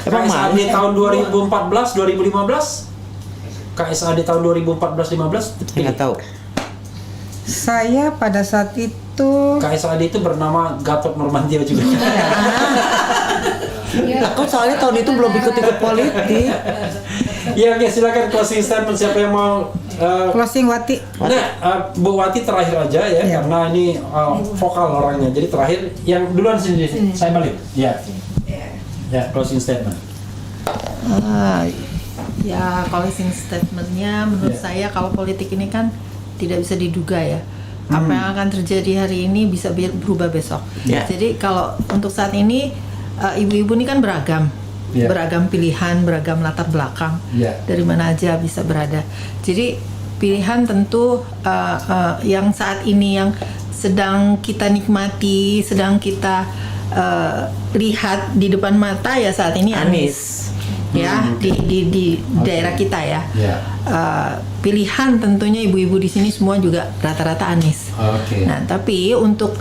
KSAD tahun 2014, 2015? KSAD tahun 2014-15? Enggak tahu. Saya pada saat itu KSAD itu bernama Gatot Nurmantio juga. Aku soalnya tahun itu belum ikut politik. Ya, oke, silakan closing statement siapa yang mau closing Wati. Nah, Bu Wati terakhir aja ya, karena ini vokal orangnya. Jadi terakhir yang duluan sini, saya balik. Ya. Ya, closing statement. Ya closing statementnya menurut saya kalau politik ini kan tidak bisa diduga ya. Apa yang akan terjadi hari ini bisa berubah besok. Jadi kalau untuk saat ini ibu-ibu ini kan beragam. Beragam pilihan, beragam latar belakang, dari mana aja bisa berada. Jadi pilihan tentu yang saat ini yang sedang kita nikmati, sedang kita lihat di depan mata ya saat ini Anies. Ya di daerah kita ya. Pilihan tentunya ibu-ibu di sini semua juga rata-rata Anies. Nah tapi untuk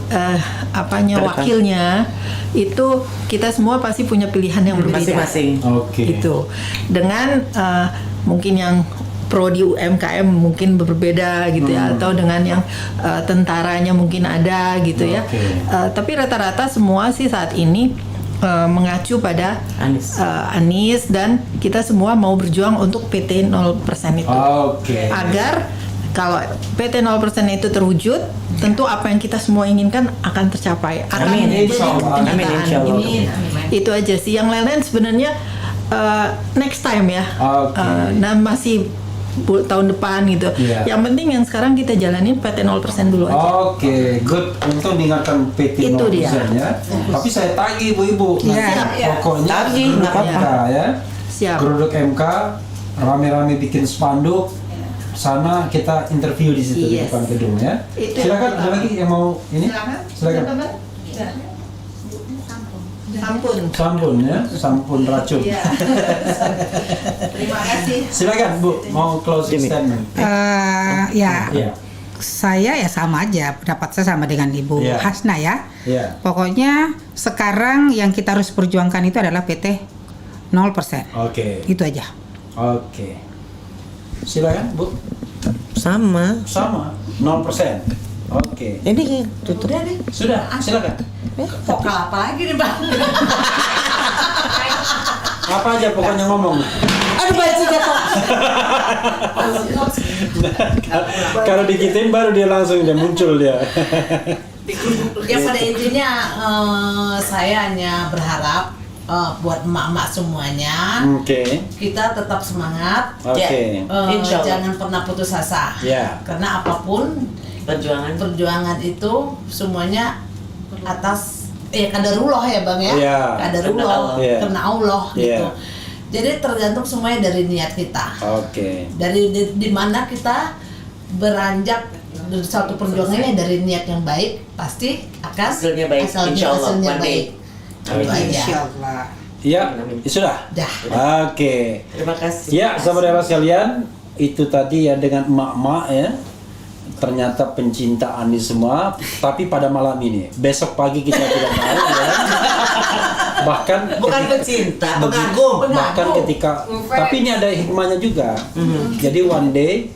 wakilnya itu kita semua pasti punya pilihan yang berbeda. Masing-masing. Itu dengan mungkin yang pro di UMKM mungkin berbeda gitu ya, atau dengan yang tentaranya mungkin ada gitu ya. Tapi rata-rata semua sih saat ini mengacu pada Anies dan kita semua mau berjuang untuk PT 0% itu. Agar kalau PT 0% itu terwujud, tentu apa yang kita semua inginkan akan tercapai. Amin. Amin. Itu aja sih. Yang lain-lain sebenarnya next time ya. Nah masih tahun depan gitu. Yang penting yang sekarang kita jalanin PT 0% dulu aja. Good. Untuk mengingatkan PT 0% ya. Tapi saya tagih ibu-ibu. Pokoknya tagih, nggak apa-apa ya. Siap. Geruduk MK, rame-rame bikin spanduk. Sana kita interview di situ di depan gedung ya. Silakan, ada lagi yang mau ini? Silakan. Sampun ya, sampun racun. Terima kasih. Silakan Bu, mau closing statement. Saya ya sama aja, pendapat saya sama dengan Ibu Hasna ya. Pokoknya sekarang yang kita harus perjuangkan itu adalah PT 0%. Itu aja. Silakan Bu. Sama 0%. Ini tutup. Sudah, silakan. Vokal apa lagi nih Bang? Apa aja pokoknya ngomong. Aduh baca jatuh. Kalau dikitin baru dia langsung muncul dia. Ya pada intinya saya hanya berharap buat emak-emak semuanya. Kita tetap semangat. Jangan pernah putus asa. Karena apapun perjuangan itu semuanya atas kadarullah ya Bang ya. Kadarullah karena Allah gitu. Jadi tergantung semuanya dari niat kita. Dari di mana kita beranjak suatu perjuangannya dari niat yang baik, pasti akan hasilnya baik. Insyaallah baik. Insyaallah. Ya, sudah. Oke. Terima kasih. Ya, saudara sekalian, itu tadi ya dengan emak-emak ya. Ternyata pencinta Anis semua, tapi pada malam ini. Besok pagi kita tidak tahu ya. Bahkan bukan pencinta, pengagum. Bahkan ketika tapi ini ada hikmahnya juga. Jadi one day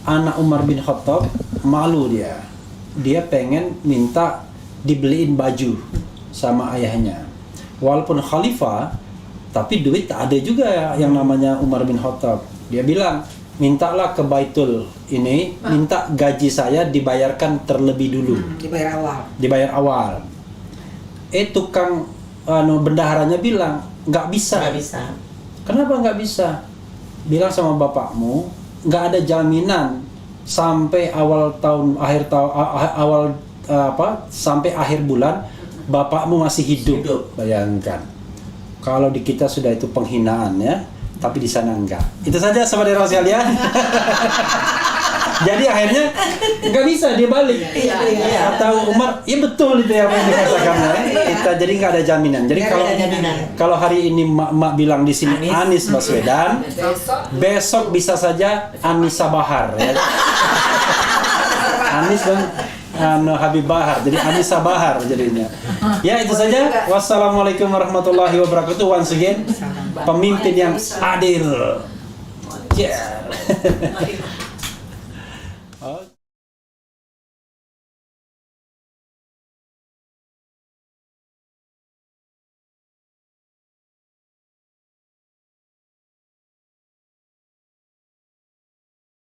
anak Umar bin Khattab malu dia. Dia pengen minta dibeliin baju sama ayahnya. Walaupun khalifah, tapi duit tak ada juga ya yang namanya Umar bin Khattab. Dia bilang, mintalah ke Baitul ini, minta gaji saya dibayarkan terlebih dulu. Dibayar awal. Tukang bendaharanya bilang, nggak bisa. Kenapa nggak bisa? Bilang sama bapakmu, nggak ada jaminan sampai sampai akhir bulan bapakmu masih hidup. Bayangkan. Kalau di kita sudah itu penghinaan ya, tapi di sana enggak. Itu saja saudara sekalian. Jadi akhirnya nggak bisa dia balik. Atau Umar, ya betul itu yang dikatakan ya. Kita jadi nggak ada jaminan. Jadi kalau hari ini mak bilang di sini Anis Baswedan, besok bisa saja Anissa Bahar. Ya. Anis dan Habib Bahar, jadi Anissa Bahar jadinya. Ya itu saja. Wassalamualaikum warahmatullahi wabarakatuh. Once again, pemimpin yang adil.